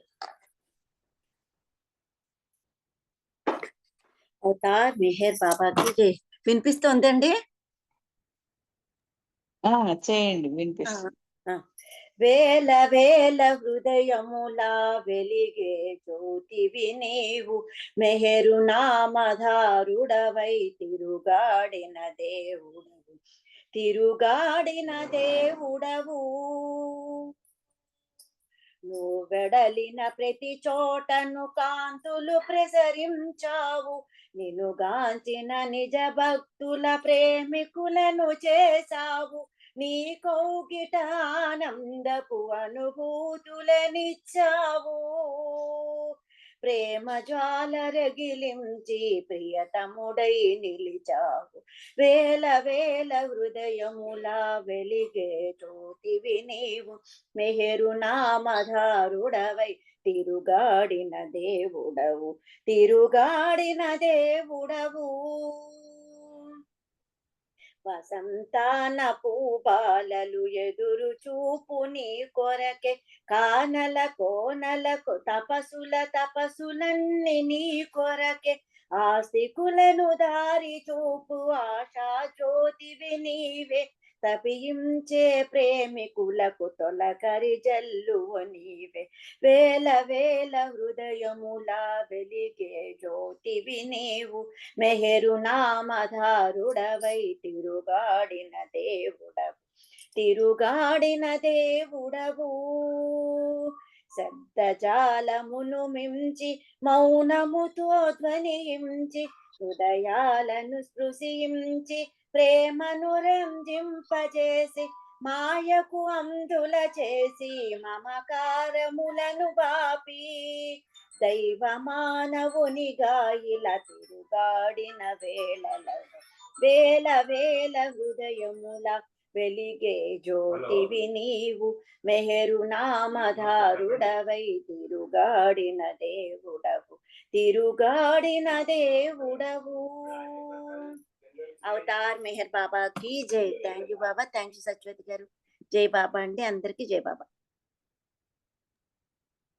అవతార్ మెహర్ బాబాకి జై. వినిపిస్తోందండి? చేయండి, వినిపిస్తుంది. వేల వేల హృదయములా వెలిగే జ్యోతివి నీవు, మెహరు నామధారుడవై తిరుగాడిన దేవుడవు. నువ్వు వెడలిన ప్రతి చోటను కాంతులు ప్రసరించావు, నిన్ను గాంచిన నిజ భక్తుల ప్రేమికులను చేశావు. నీ కౌగిట ఆనందపు అనుభూతులనిచ్చావు, ప్రేమ జ్వాల రగిలించి ప్రియతముడై నిలిచావు. వేల వేల హృదయములా వెలిగే జ్యోతివి నీవు, మెహరు నామధారుడవై తిరుగాడిన దేవుడవు. వసంతాన పూబాలలు ఎదురు చూపు నీ కొరకే, కానల కోనలకు తపసులన్నీ నీ కొరకే. ఆస్తికులను దారి చూపు ఆశా జ్యోతివి నీవే, తపించే ప్రేమికులకు తొలకరి జల్లువ నీవే. వేల వేల హృదయములా వెలిగే జ్యోతివి నీవు, మెహరు నామధారుడవై తిరుగాడిన దేవుడవు. శబ్దజాలమును మించి మౌనముతో ధ్వనించి హృదయాలను స్పృశించి ప్రేమను రంజింపజేసి మాయకు అంధుల చేసి మమకారములను బాపి దైవ మానవునిగా ఇలా తిరుగాడిన వేళలలో వేల వేల హృదయముల వెలిగే జ్యోతివి నీవు మెహరు నామధారుడవై తిరుగాడిన దేవుడవు తిరుగాడిన దేవుడవు. అవతార్ మెహర్ బాబాకి జై. Thank you Baba. Thank you Satyavathi గారు. జై బాబా అండి. అందరికి జై బాబా.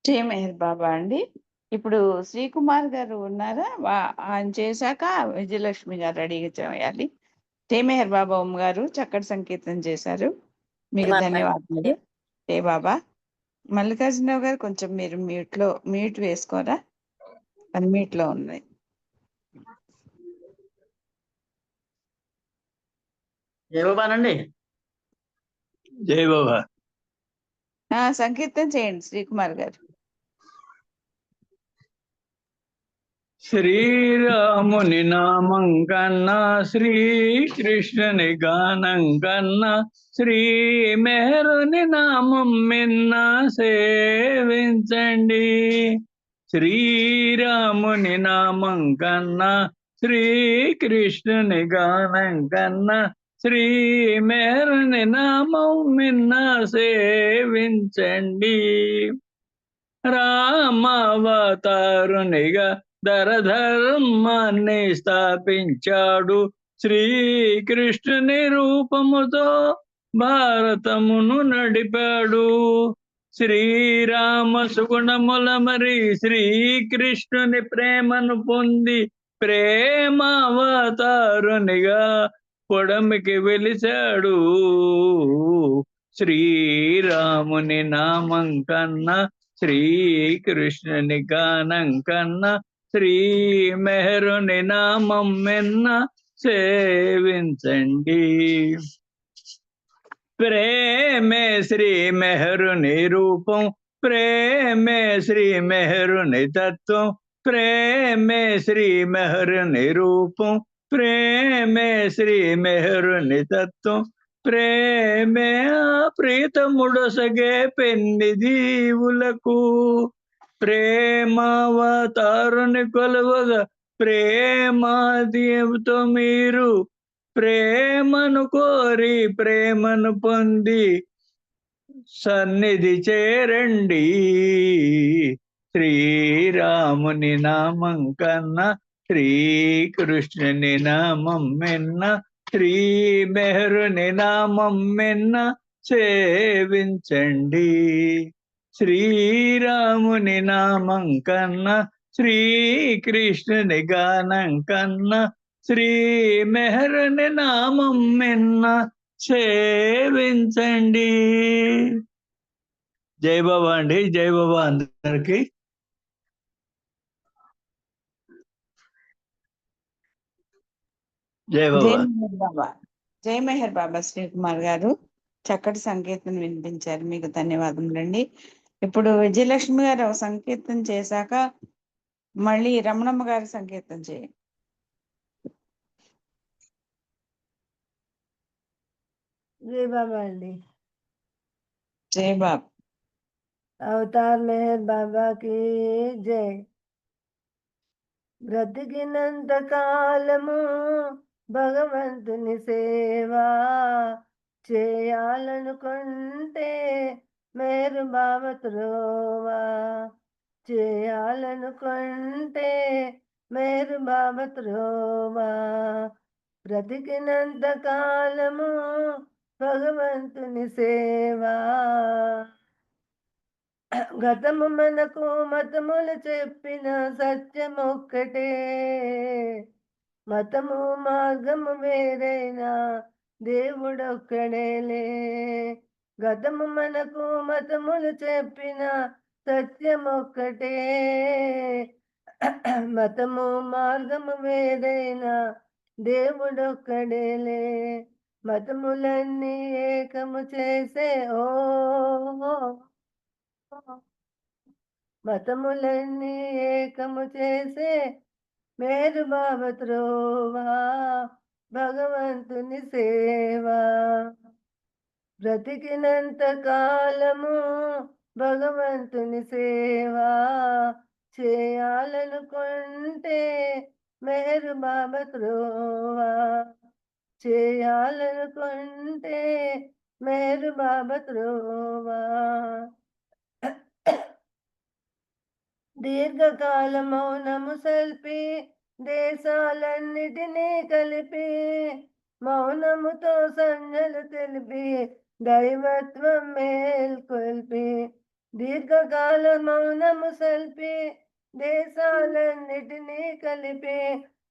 జై మెహర్ బాబా అండి. ఇప్పుడు శ్రీకుమార్ గారు ఉన్నారా? ఆయన చేశాక విజయలక్ష్మి గారు రెడీగా చేయాలి. జై మెహర్ బాబా ఉమ్మ గారు చక్కటి సంకీర్తన చేశారు. మీకు ధన్యవాదాలు. జై బాబా. మల్లికార్జునరావు గారు కొంచెం మీరు మ్యూట్ వేసుకోరా? అన్మ్యూట్ లో ఉంది. జై బాబానండి. జై బాబా. సంకీర్తన చేయండి శ్రీకుమార్ గారు. శ్రీరాముని నామం కన్నా శ్రీకృష్ణుని గానం కన్నా శ్రీ మెహరుని నామం మిన్న సేవించండి. శ్రీరాముని నామం కన్నా శ్రీకృష్ణుని గానం కన్నా శ్రీ మెహరుని నామం మిన్న సేవించండి. రామావతారునిగా ధర్మాన్ని స్థాపించాడు. శ్రీకృష్ణుని రూపముతో భారతమును నడిపాడు. శ్రీరామ సుగుణముల మరి శ్రీకృష్ణుని ప్రేమను పొంది ప్రేమావతారునిగా పొడమికి వెలిశాడు. శ్రీరాముని నామం కన్నా శ్రీకృష్ణుని గానం కన్నా శ్రీ మెహరుని నామం మిన్న సేవించండి. ప్రేమే శ్రీ మెహరుని రూపం, ప్రేమే శ్రీ మెహరుని తత్వం, ప్రేమే శ్రీ మెహరుని రూపం, ప్రేమే శ్రీ మెహరుని తత్వం, ప్రేమే ప్రీతముడొసగే పెన్ని దీవులకు. ప్రేమావతారుని కొలువగా ప్రేమాదేవుతో మీరు ప్రేమను కోరి ప్రేమను పొంది సన్నిధి చేరండి. శ్రీరాముని నామం కన్నా శ్రీకృష్ణుని నామం మిన్న శ్రీ మెహరుని నామం మిన్న సేవించండి. శ్రీరాముని నామం కన్నా శ్రీకృష్ణుని గానం కన్నా శ్రీ మెహరుని నామం మిన్న సేవించండి. జై బాబా అండి. జై బాబా అందరికి. జై బాబా. జై మెహర్ బాబా. శ్రీకుమార్ గారు చక్కటి సంకీర్తన వినిపించారు. మీకు ధన్యవాదములండి. ఇప్పుడు విజయలక్ష్మి గారు ఒక సంకీర్తన చేశాక మళ్ళీ రమణమ్మ గారి సంకీర్తన చేయండి. జై బాబా అండి. జై బాబా. అవతార్ మెహర్ బాబాకి జై. బ్రతికినంత కాలము భగవంతుని సేవా చేయాలనుకుంటే మెహర్ బాబా త్రోవా, చేయాలనుకుంటే మెహర్ బాబా త్రోవా. బ్రతికినంత కాలము భగవంతుని సేవా. గతము మనకు మతములు చెప్పిన సత్యం ఒక్కటే, మతము మార్గము వేరైనా దేవుడొక్కడేలే. గతము మనకు మతములు చెప్పిన సత్యం ఒక్కటే, మతము మార్గము వేరైనా దేవుడొక్కడేలే. మతములన్నీ ఏకము చేసే ఓ మతములన్నీ ఏకము చేసే మేరు బాబా త్రోవా భగవంతుని సేవా బ్రతికినంత కాలము భగవంతుని సేవా చేయాలనుకుంటే మెహరు బాబా త్రోవా చేయాలనుకుంటే మెహరు బాబా త్రోవా దీర్ఘకాల మౌనము సల్పి దేశాలన్నిటినీ కలిపి మౌనముతో సంజలు తెలిపి దైవత్వం మేల్కొల్పి దీర్ఘకాల మౌనము సల్పి దేశాలన్నిటినీ కలిపి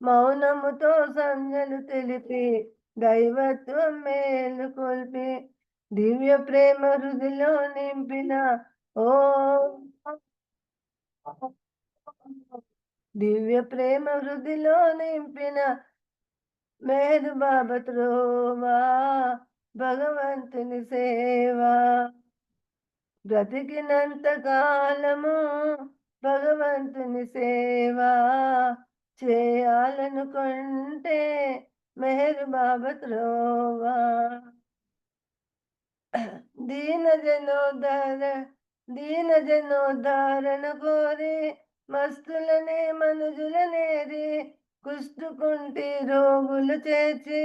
మౌనముతో సంజలు తెలిపి దైవత్వం మేలుకొల్పి దివ్య ప్రేమ హృదిలో నింపిన ఓ దివ్య ప్రేమ హృదిలో నింపిన మేరు బాబా త్రోవా భగవంతుని సేవా బ్రతికినంత కాలము భగవంతుని సేవా చేయాలనుకుంటే మెహరు బాబా త్రోవా దీన జనోద్ధారణ కోరి మస్తులనే మనుజులనేరి కుష్టుకుంటి రోగులు చేర్చి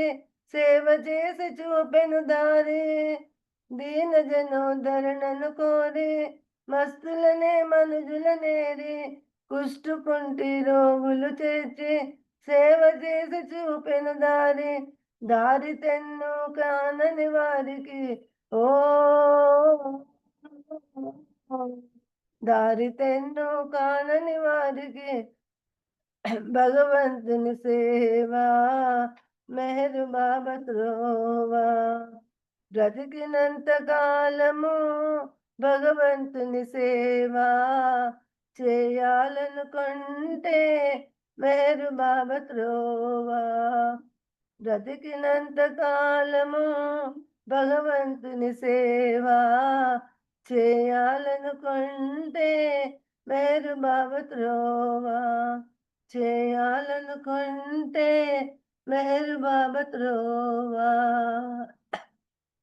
సేవ చేసి చూపెను దారి దీన జనోద్ధరణను కోరి మస్తులనే మనుజులనేరి కుష్టుకుంటి రోగులు చేర్చి సేవ చేసి చూపెను దారి తెన్ను కానని వారికి ఓ దారి తెన్ను కానని వారికి భగవంతుని సేవా మెహరు బాబా త్రోవా బ్రతికినంత కాలము భగవంతుని సేవా చేయాలనుకుంటే మెహరు బాబా త్రోవా బ్రతికినంత కాలము భగవంతుని సేవా చేయాలనుకుంటే మెహరు బాబా త్రోవా చేయాలనుకుంటే మెహరు బాబా త్రోవా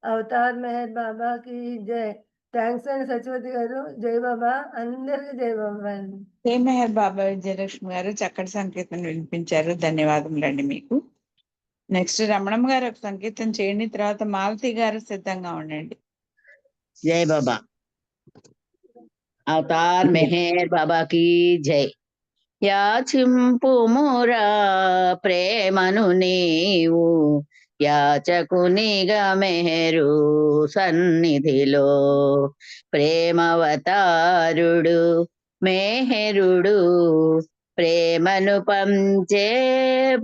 అవతార్ మెహర్ బాబాకి జై. థ్యాంక్స్ అండి సత్యవతి గారు. జై బాబా, అందరికి జై బాబా అండి. జై మెహర్ బాబా. విజయలక్ష్మి గారు చక్కటి సంకీర్తన వినిపించారు, ధన్యవాదములండి మీకు. నెక్స్ట్ రమణమ్మ గారు ఒక సంకీర్తన చేయండి, తర్వాత మాలతి గారు సిద్ధంగా ఉండండి. జై బాబా. అవతార్ మెహర్ బాబా की జై. యాచింపుమురా ప్రేమను నీవు యాచకునిగా మెహరు సన్నిధిలో ప్రేమవతారుడు మెహరుడు ప్రేమను పంచే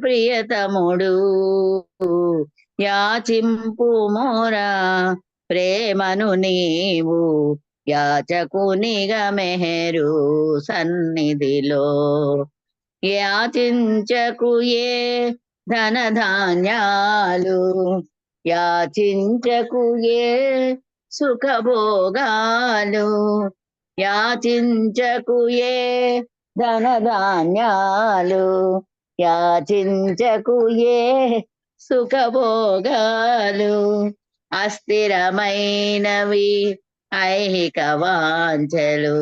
ప్రియతముడు. యాచింపుమురా ప్రేమను నీవు యాచకునిగా మెహరు సన్నిధిలో యాచించకు ఏ ధనధాన్యాలు యాచించకు ఏ సుఖభోగాలు యాచించకు ఏ ధనధాన్యాలు యాచించకు ఏ సుఖభోగాలు అస్థిరమైనవి ఐహిక వాంఛలు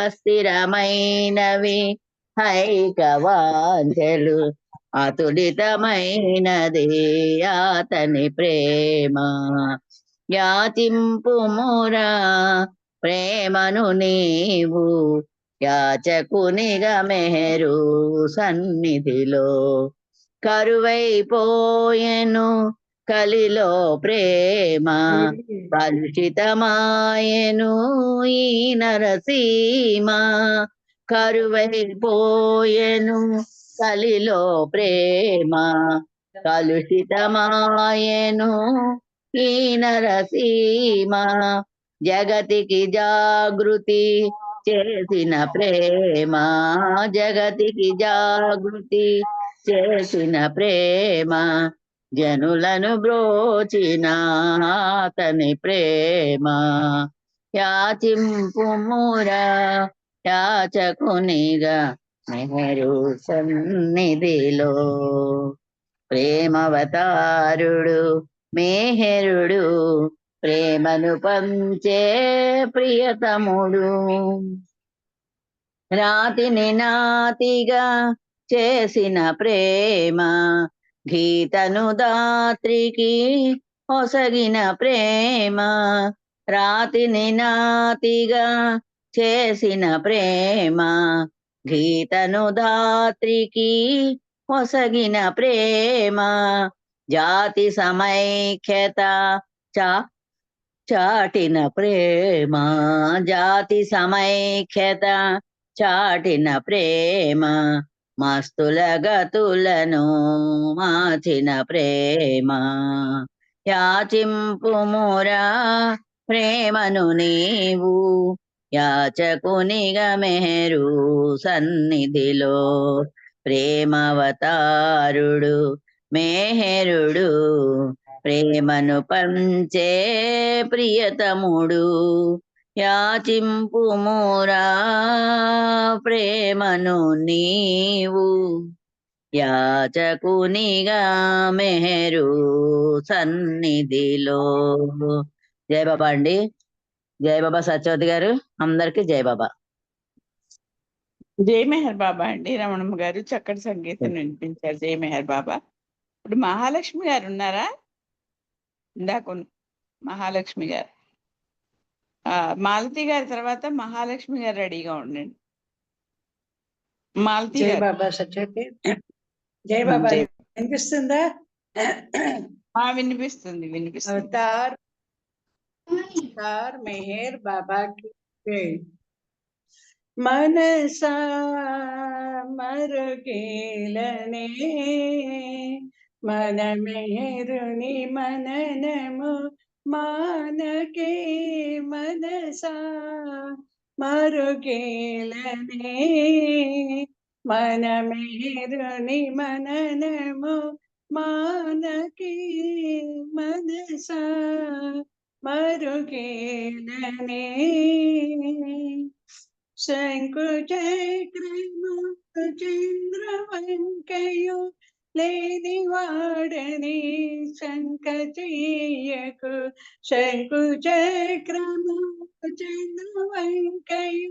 అస్థిరమైనవి ఐహిక వాంఛలు అతులితమైనది అతని ప్రేమ. యాచింపుమురా ప్రేమను నీవు యాచకునిగా మెహరు సన్నిధిలో. కరువైపోయెను కలిలో ప్రేమ కలుషితమాయెను ఈ నరసీమ. కరువైపోయెను కలిలో ప్రేమ కలుషితమాయెను ఈ నరసీమ. జగతికి జాగృతి చేసిన ప్రేమ జగతికి జాగృతి చేసిన ప్రేమ జనులను బ్రోచిన అతని ప్రేమ. యాచింపుమురా యాచకునిగా మెహరు సన్నిధిలో. ప్రేమవతారుడు మేహరుడు, ప్రేమను పంచే ప్రియతముడు. రాతిని నాతిగా చేసిన ప్రేమ, గీతను దాత్రికి ఒసగిన ప్రేమ. రాతిని నాతిగా చేసిన ప్రేమ, గీతను దాత్రికి ఒసగిన ప్రేమ. జాతి సమైక్యత చాటిన ప్రేమ, జాతి సమైక్యత చాటిన ప్రేమ. మస్తుల గతులను మార్చిన ప్రేమ. యాచింపుమురా ప్రేమను నీవు, యాచకునిగా మెహరు సన్నిధిలో. ప్రేమవతారుడు మేహరుడు, ప్రేమను పంచే ప్రియతముడు. యాచింపుమురా ప్రేమను నీవు, యాచకునిగా మెహరు సన్నిధిలో. జయ బాబా అండి. జయ బాబా సత్యవతి గారు. అందరికి జయ బాబా. జై మెహర్ బాబా అండి. రమణమ్మ గారు చక్కటి సంగీతం వినిపించారు. జై మెహర్ బాబా. ఇప్పుడు మహాలక్ష్మి గారు ఉన్నారా? ఇందాక మహాలక్ష్మి గారు, మాలతి గారి తర్వాత మహాలక్ష్మి గారు రెడీగా ఉండండి. మాలతి జై గారు. బాబా సత్యవతి. జై బాబా. వినిపిస్తుందా? వినిపిస్తుంది వినిపిస్తుంది. అవతార్ మెహర్ బాబా కి జై. మనసా మరుగేలనే మన మెహరుని మననము మానకే. మనసా మరుగేలనే మన మెహరుని మననము మానకే. మనసా మరుగేలనే శంకు చక్రము చంద్రవంకయు లేని వాడని శంక చెయ్యకు. శంకు చక్రము చంద్రవంకయు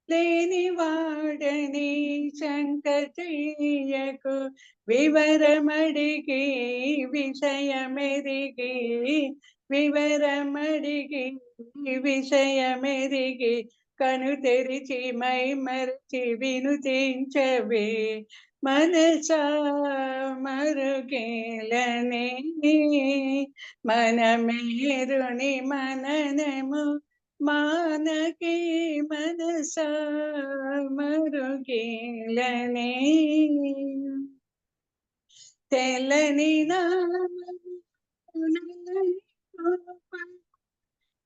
లేని వాడని శంక చెయ్యకు. వివరమడిగి విషయమెరిగి, వివరమడిగి విషయమెరిగి, కను తెరిచి మై మరచి వినుతించవే. మనసా మరుగేలనే మన మెహరుని మననము మానకే. మనసా మరుగేలనే తెల్లని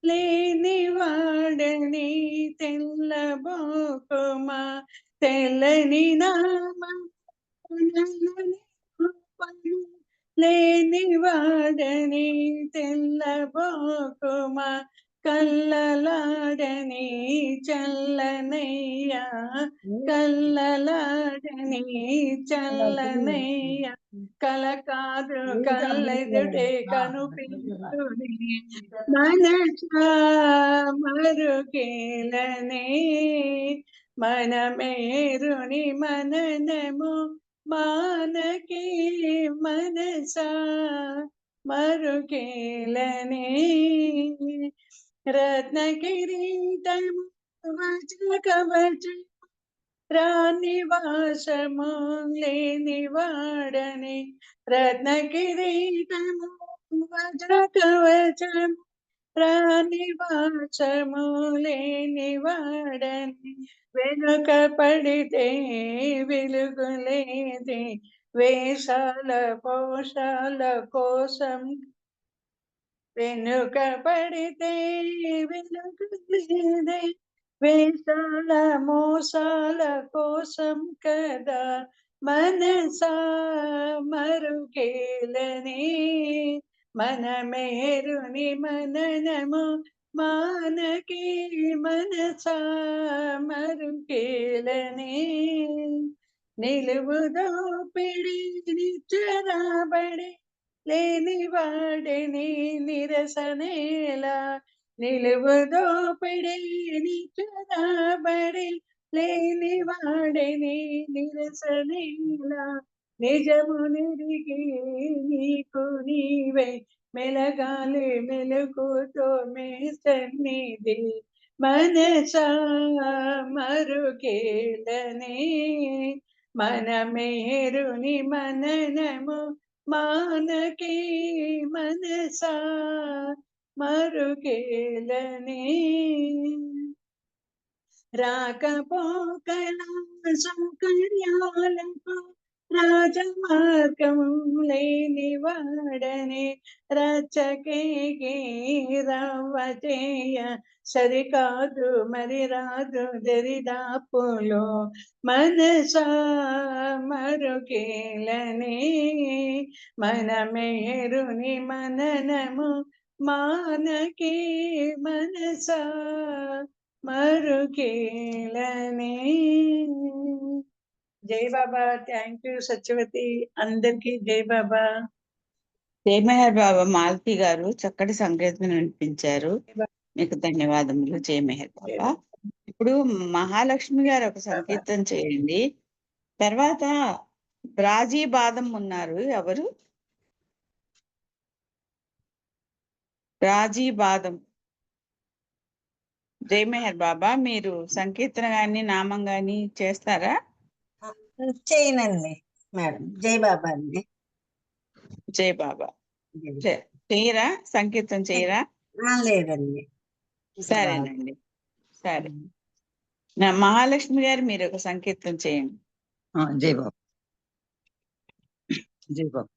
లేని వాడని తెల్లబోకుమా. తెల్లని లేని వాడని తెల్లబోకుమా. కల్లలాడని చల్లనయ్యా, కల్లలాడని చల్లనయ్యా. కల కాదు కల్లెదుటే కనుపించుని. మనసా మరుగేలనే మన మేరుని మననము మానకే. మనసా మరుగేలనే రత్నకిరీటము వజ్ర కవచం రానివాసము లేని వాడని. రత్నకిరీటము వజ్ర కవచం రానివాసము లేని వాడని. వెనుక పడితే వెలుగులేదే వేషాల పోషాల కోసం. వెనుక పడితే వెలుగులేదే వేషాల మోసాల కోసం కదా. మనసా మరుగేలనే మన మేరుని మననము మానకి మనసా మరుకేలనే నిలువుదో పిడి నిచ్చరాబడి లేని వాడిని నిరసనేలా నిలువుదో పిడి నిచ్చరాబడి లేని వాడిని నిరసనేలా నిజము నిరిగి నీకు నీవే మెలగాలి మెలుగుతో మే సన్నిధి మనసా మరుకేలనే మన మేరుని మననము మానకి మనసా మరుకేలనే రాకపోకల సౌకర్యాలకు రాజమార్గం లేని వాడనే రచ్చకేగి రవ్వచేయ సరికాదు మరి రాదు దరిదాపులో మనసా మరుకేలనే మన మేరుని మననము మానకి మనసా మరుకేలనే. జై బాబా. Thank you Satyavathi. అందరికి జై బాబా. జై మెహర్ బాబా. మాలతి గారు చక్కటి సంకేతం వినిపించారు, మీకు ధన్యవాదములు. జై మెహర్ బాబా. ఇప్పుడు మహాలక్ష్మి గారు ఒక సంకీర్తన చేయండి. తర్వాత రాజీ బాదం ఉన్నారు, ఎవరు? రాజీ బాదం. జై మెహర్ బాబా, మీరు సంకీర్తన గాని నామం గాని చేస్తారా? చేయనండి మేడం. జై బాబా అండి. జై బాబా. చేయరా? సంకీర్తన చేయరా? లేదండి. సరేనండి, సరే. నా మహాలక్ష్మి గారు మీరు ఒక సంకీర్తన చేయండి. జై బాబా. జై బాబా.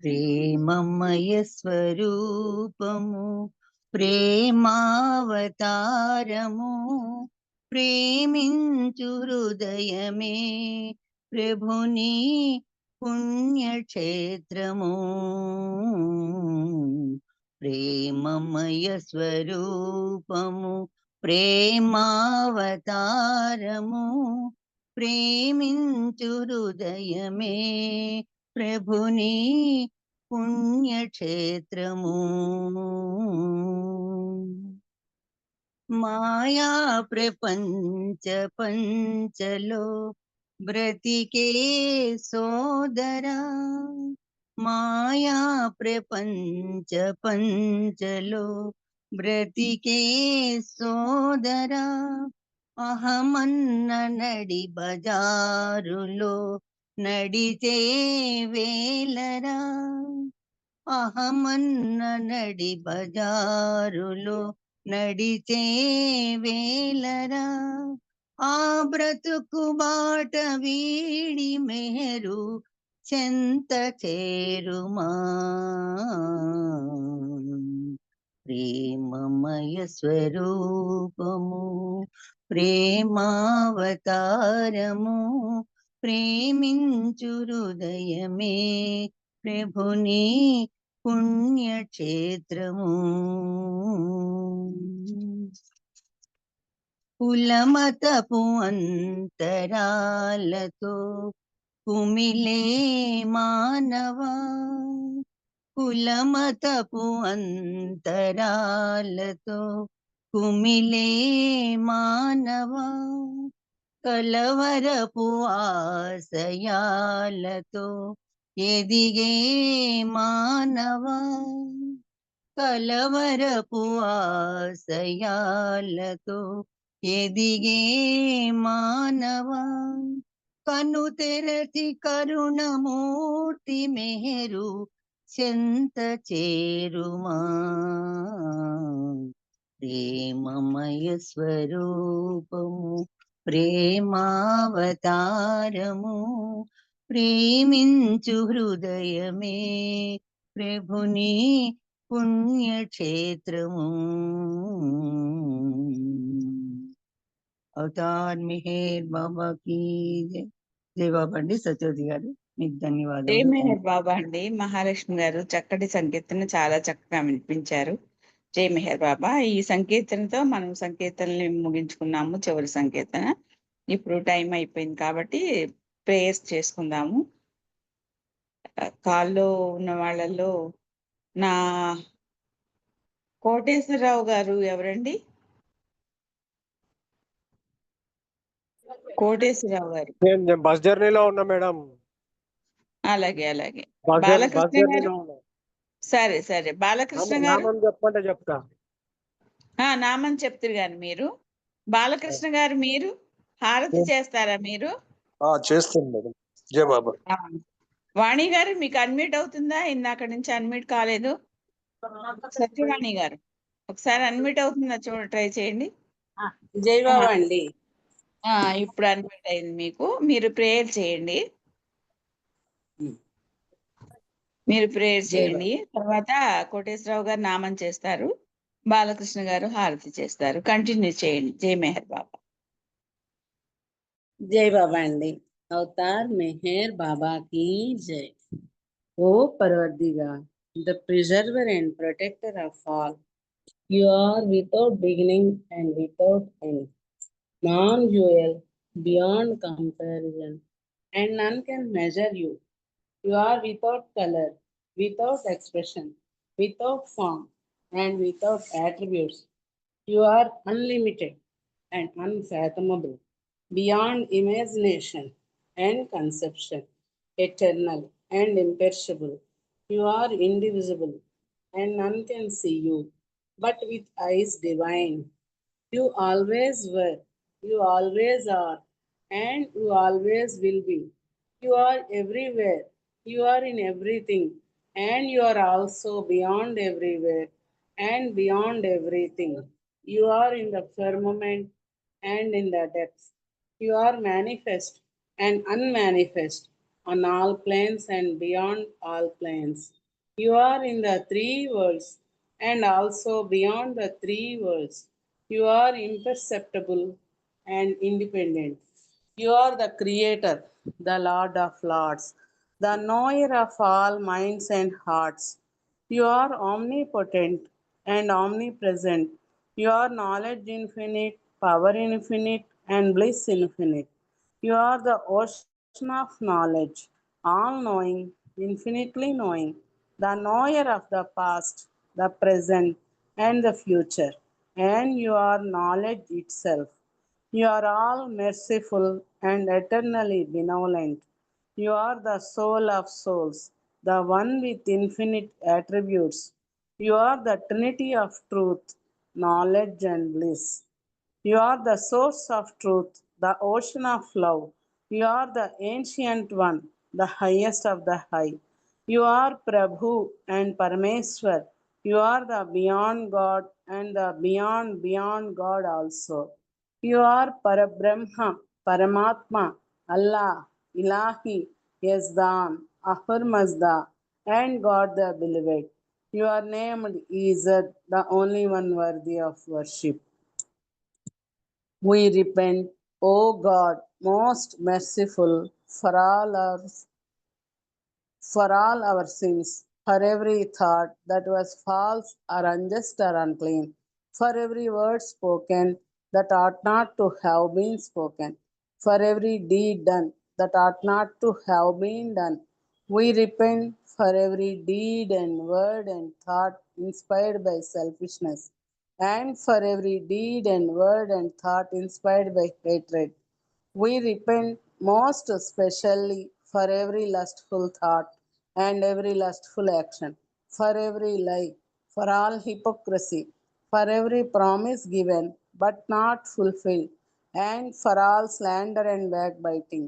ప్రేమమయ స్వరూపము ప్రేమావతారము ప్రేమించు హృదయమే ప్రభుని పుణ్యక్షేత్రము. ప్రేమమయ స్వరూపము ప్రేమావతారము ప్రేమించు హృదయమే ప్రభుని పుణ్యక్షేత్రము. మాయా ప్రపంచ పంచలో బ్రతికే సోదరా, మాయా ప్రపంచ పంచలో బ్రతికే సోదరా, అహమన్న నడి బజారులో నడితే వేలరా, అహమన్న నడి బజారులో నడితే వేలరా, ఆ బ్రతుకు బాట వీడి మెహరు చెంత చేరుమా. ప్రేమమయ స్వరూపము ప్రేమావతారము ప్రేమించు హృదయమే ప్రభుని పుణ్యక్షేత్రము. కులమతపు అంతరాలతో కుమిలే మానవా, కులమతపు అంతరాలతో కుమిలే మానవా, కలవరపు ఆశయాలతో ఎదిగే మానవా, కలవరపు ఆశయాలతో ఎదిగే మానవా, కను తెరచి కరుణమూర్తి మెహరు చెంత చేరుమా. ప్రేమమయ స్వరూపము ప్రేమావతారము ప్రేమించు హృదయమే ప్రభుని పుణ్యక్షేత్రము. అవతార్ మెహర్ బాబా की जय. జై బాబా అండి సత్యవతి గారు, మీకు జై ధన్యవాదాలు. మెహర్ బాబా అండి. మహాలక్ష్మి గారు చక్కటి సంకీర్తన చాలా చక్కగా వినిపించారు. జై మెహర్ బాబా. ఈ సంకీర్తనతో మనం సంకీర్తనని ముగించుకున్నాము. చివరి సంకీర్తన. ఇప్పుడు టైం అయిపోయింది కాబట్టి ప్రేయర్స్ చేసుకుందాము. కాల్లో ఉన్న వాళ్ళల్లో నా కోటేశ్వరరావు గారు ఎవరండి? కోటేశ్వరరావు గారు. నేను బస్ జర్నీలో ఉన్నా మేడం. అలాగే అలాగే. బస్ బాలకృష్ణ గారు. జర్నీలో ఉన్నా. సరే సరే. బాలకృష్ణ గారు. నామం చెప్పమంటే చెప్తా. నామని చెప్తారు గాని మీరు. బాలకృష్ణ గారు మీరు హారతి చేస్తారా మీరు? చేస్తాను మేడం. జై బాబా. వాణి గారు మీకు అన్మ్యూట్ అవుతుందా? ఇందాక నుంచి అన్మ్యూట్ కాలేదు. సత్యవాణి గారు ఒకసారి అన్మ్యూట్ అవుతుందా ట్రై చేయండి. జై బాబా అండి. ఇప్పుడు అన్మ్యూట్ అయింది మీకు. మీరు ప్రేయర్ చేయండి. తర్వాత కోటేశ్వరరావు గారు నామం చేస్తారు. బాలకృష్ణ గారు హారతి చేస్తారు. కంటిన్యూ చేయండి. జై మెహర్ బాబా. జై బాబా అండి. అవతార్ మెహర్ బాబా की जय. O Parvardigar, the preserver and protector of all, you are without beginning and without end, non-dual, beyond comparison, and none can measure you. You are without color, without expression, without form, and without attributes. You are unlimited and unfathomable, beyond imagination and conception, eternal and imperishable. You are indivisible, and none can see you, but with eyes divine. You always were, you always are, and you always will be. You are everywhere, you are in everything, and you are also beyond everywhere and beyond everything. You are in the firmament and in the depths. You are manifest and unmanifest on all planes and beyond all planes. You are in the three worlds and also beyond the three worlds. You are imperceptible and independent. You are the creator, the Lord of Lords, the knower of all minds and hearts. You are omnipotent and omnipresent. Your knowledge infinite, power infinite, and bliss infinite. You are the ocean of knowledge, all knowing, infinitely knowing, the knower of the past, the present, and the future, and you are knowledge itself. You are all merciful and eternally benevolent. You are the soul of souls, the one with infinite attributes. You are the Trinity of truth, knowledge, and bliss. You are the source of truth, the ocean of love. You are the ancient one, the highest of the high. You are Prabhu and Parameswar. You are the beyond God and the beyond God also. You are Parabrahma, Paramatma, Allah, Ilahi, Yazdan, Ahur Mazda, and God the Beloved. You are named Izzat, the only one worthy of worship. We repent, O God, most merciful, for all our sins, for every thought that was false or unjust or unclean, for every word spoken that ought not to have been spoken, for every deed done that ought not to have been done. We repent for every deed and word and thought inspired by selfishness, and for every deed and word and thought inspired by hatred. We repent most especially for every lustful thought and every lustful action, for every lie, for all hypocrisy, for every promise given but not fulfilled, and for all slander and backbiting.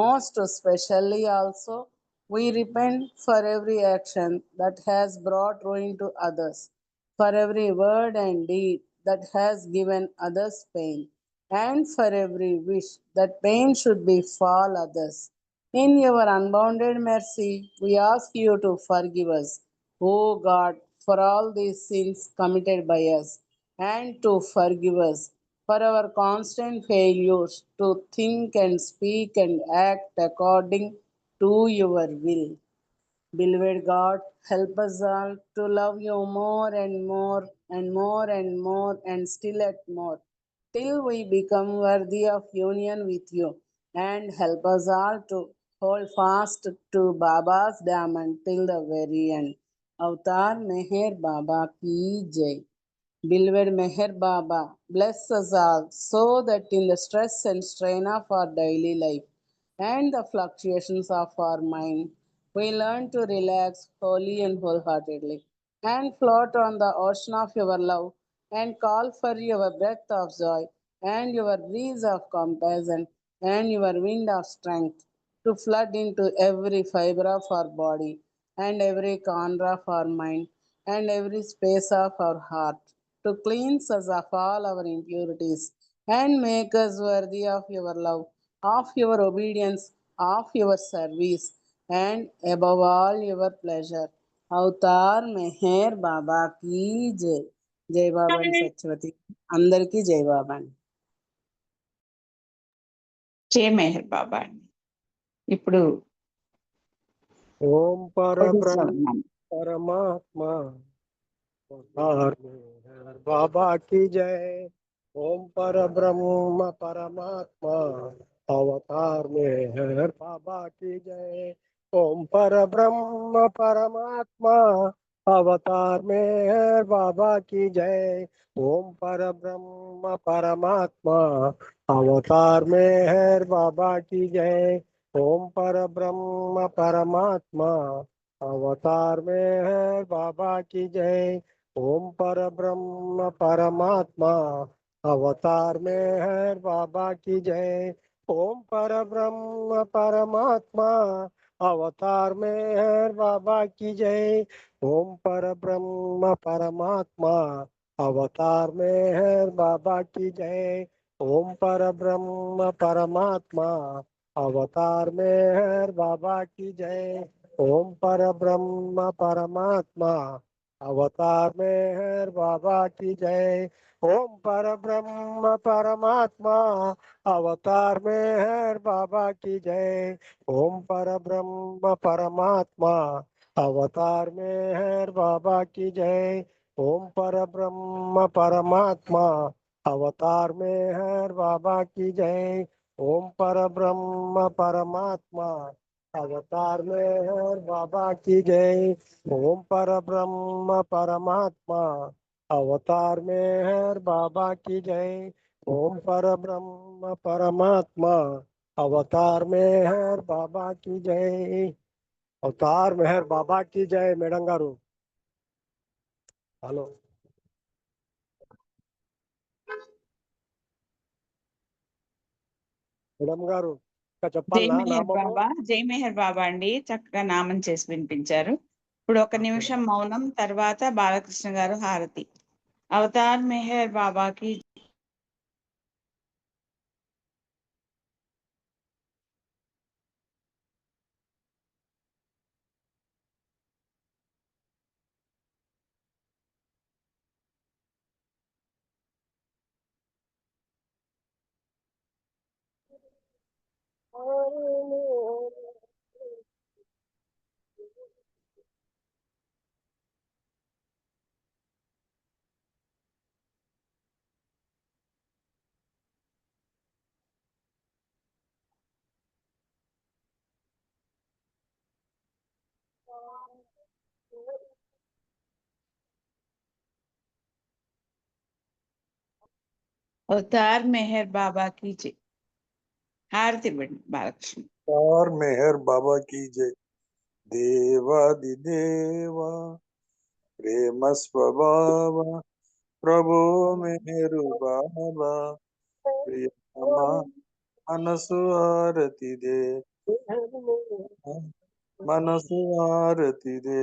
Most especially also, we repent for every action that has brought ruin to others, for every word and deed that has given others pain, and for every wish that pain should befall others. In your unbounded mercy, we ask you to forgive us, O God, for all these sins committed by us, and to forgive us for our constant failures to think and speak and act according to your will. Beloved God, help us all to love you more and more and more and more and still at more, till we become worthy of union with you. And help us all to hold fast to Baba's diamond till the very end. Avatar Meher Baba Ki Jai. Beloved Meher Baba, bless us all so that in the stress and strain of our daily life and the fluctuations of our mind, we learn to relax wholly and wholeheartedly and float on the ocean of your love and call for your breath of joy and your breeze of compassion and your wind of strength to flood into every fiber of our body and every corner of our mind and every space of our heart to cleanse us of all our impurities and make us worthy of your love, of your obedience, of your service, and above all your pleasure. Avatar Meher Baba కీ జై. జై బాబా అండి సత్యవతి. అందరికీ జై బాబా అండి. జై మెహర్ బాబా అండి. ఇప్పుడు ఓం ఒడిస్సా ఉన్నాం. परमात्मा अवतार मेहर बाबा की जय। ओम पर ब्रह्म परमात्मा अवतार मेहर बाबा की जय। ओम पर ब्रह्म परमात्मा अवतार मेहर बाबा की जय। ओम पर ब्रह्म परमात्मा अवतार मेहर बाबा की जय। ओम पर ब्रह्म परमात्मा अवतार में है बाबा की जय। ओम पर ब्रह्म परमात्मा अवतार में है बाबा की जय। ओम पर ब्रह्म परमात्मा अवतार में है बाबा की जय। ओम पर ब्रह्म परमात्मा अवतार में है बाबा की जय। ओम पर ब्रह्म परमात्मा अवतार में है बाबा की जय। ओम पर ब्रह्म परमात्मा अवतार में है बाबा की जय। ओम पर ब्रह्म परमात्मा अवतार में है बाबा की जय। ओम पर ब्रह्म परमात्मा अवतार में है बाबा की जय। ओम पर ब्रह्म परमात्मा अवतार में है बाबा की जय। ओम पर ब्रह्म परमात्मा अवतार में है बाबा की जय। ओम पर ब्रह्म परमात्मा अवतार में है बाबा की जय। ओम पर ब्रह्म परमात्मा अवतार में है बाबा की जय। अवतार मेहर बाबा की जय। మేడం గారు హలో మేడం గారు ఇంకా జై చెప్పాలా మెహర్ నామము? బాబా, జై మెహర్ బాబా అండి. చక్కగా నామం చేసి వినిపించారు. ఇప్పుడు ఒక నిమిషం మౌనం, తర్వాత బాలకృష్ణ గారు హారతి. అవతార్ మెహర్ బాబాకి అవతార్ మెహర్ బాబాకి జై. హారతి ఇవ్వండి బాలకృష్ణ. और मेहर बाबा की जय। देवादिदेवा प्रेम स्वभाव प्रभु मेहरु बाबा प्रियतमा మనసు ఆరతిదే మనసు ఆరతిదే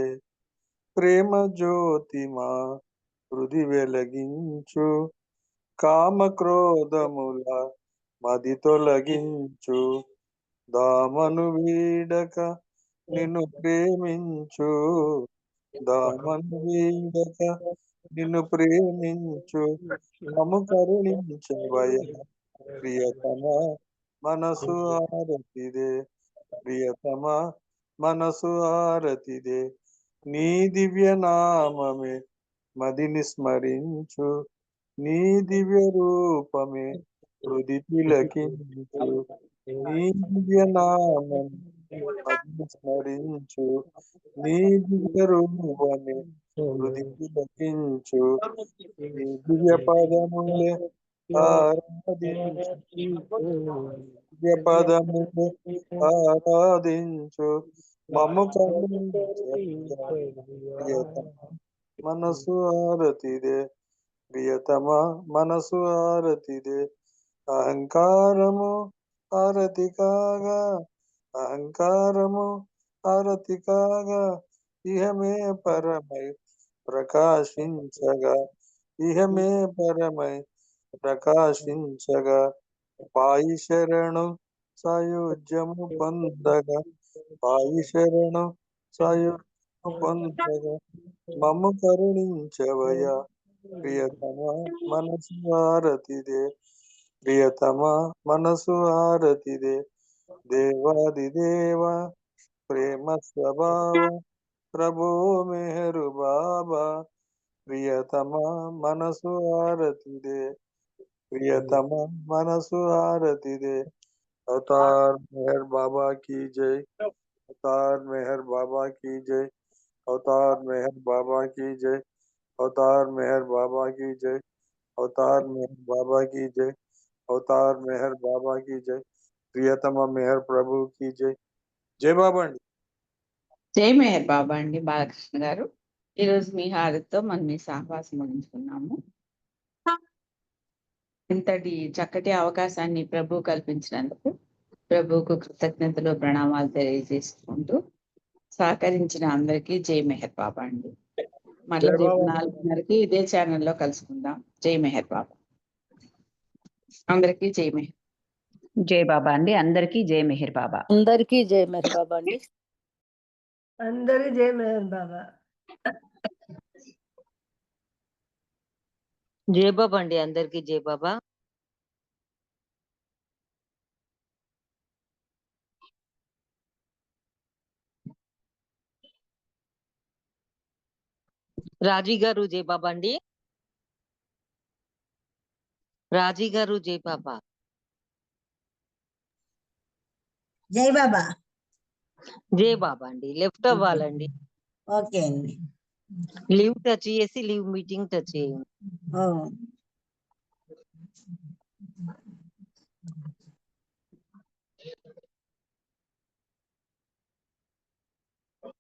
ప్రేమ జ్యోతి మా హృది వెలిగించు కామ క్రోధముల మది తొలగించు దామను వీడక నిన్ను ప్రేమించు దామను వీడక నిన్ను ప్రేమించు మము కరుణించవయ్యా ప్రియతమ మనసు ఆరతిదే ప్రియతమ మనసు ఆరతిదే నీ దివ్య నామమే మదిని స్మరించు నీ దివ్య రూపమే హృది తిలకించు నీ దివ్య నామం మదిని స్మరించు నీ దివ్య రూపమే హృది తిలకించు నీ దివ్య పదములే దివ్య పదములే ఆరాధించు మమ్ము ప్రియతమ మనసు ఆరతిదే ప్రియతమ మనసు ఆరతిదే అహంకారము ఆరతి కాగా అహంకారము ఆరతి కాగా ఇహమే పరమై ప్రకాశించగా ఇహమే పరమై ప్రకాశించగా పాయి శరణు సాయుధ్యము పొందగా పాయి శరణు సాయుధ్యము పొందగా మమ్ము కరుణించవయ్యా ప్రియతమ మనసు ఆరతిదే ప్రియతమ మనసు ఆరతిదే దేవాది దేవ ప్రేమ స్వభావ ప్రభు మెహరు బాబా ప్రియతమ మనసు ఆరతిదే ప్రియతమ మనసు ఆరతిదే अवतार मेहर बाबा की जय अवतार मेहर बाबा की जय अवतार मेहर बाबा की जय अवतार मेहर बाबा की जय अवतार मेहर बाबा की जय अवतार मेहर बाबा की जय प्रियतम मेहर प्रभु की जय जय बाबा अंडी జై మెహర్ బాబా అండి బాలకృష్ణ గారు. ఈరోజు మీ హారతితో మనం ఈ సహవాసం ముగించుకున్నాము. ఇంతటి చక్కటి అవకాశాన్ని ప్రభు కల్పించినందుకు ప్రభువుకు కృతజ్ఞతలు ప్రణామాలు తెలియజేసుకుంటూ సహకరించిన అందరికీ జై మెహర్ బాబా అండి. మళ్ళీ రేపు 4:30కి ఇదే ఛానల్లో కలుసుకుందాం. జై మెహర్ బాబా అందరికీ జై మెహర్. జై బాబా అండి. అందరికీ జై మెహర్ బాబా. అందరికీ జై మెహర్ బాబా అండి. అందరి జై మెహర్ బాబా. జై బాబా అండి. అందరికీ జై బాబా. రాజీ గారు జై బాబా అండి. రాజీ గారు జై బాబా. జై బాబా. జై బాబా అండి. లెఫ్ట్ అవ్వాలండి. ఓకే అండి. లీవ్ టచ్ చేసి లీవ్ మీటింగ్ టచ్ చేయండి.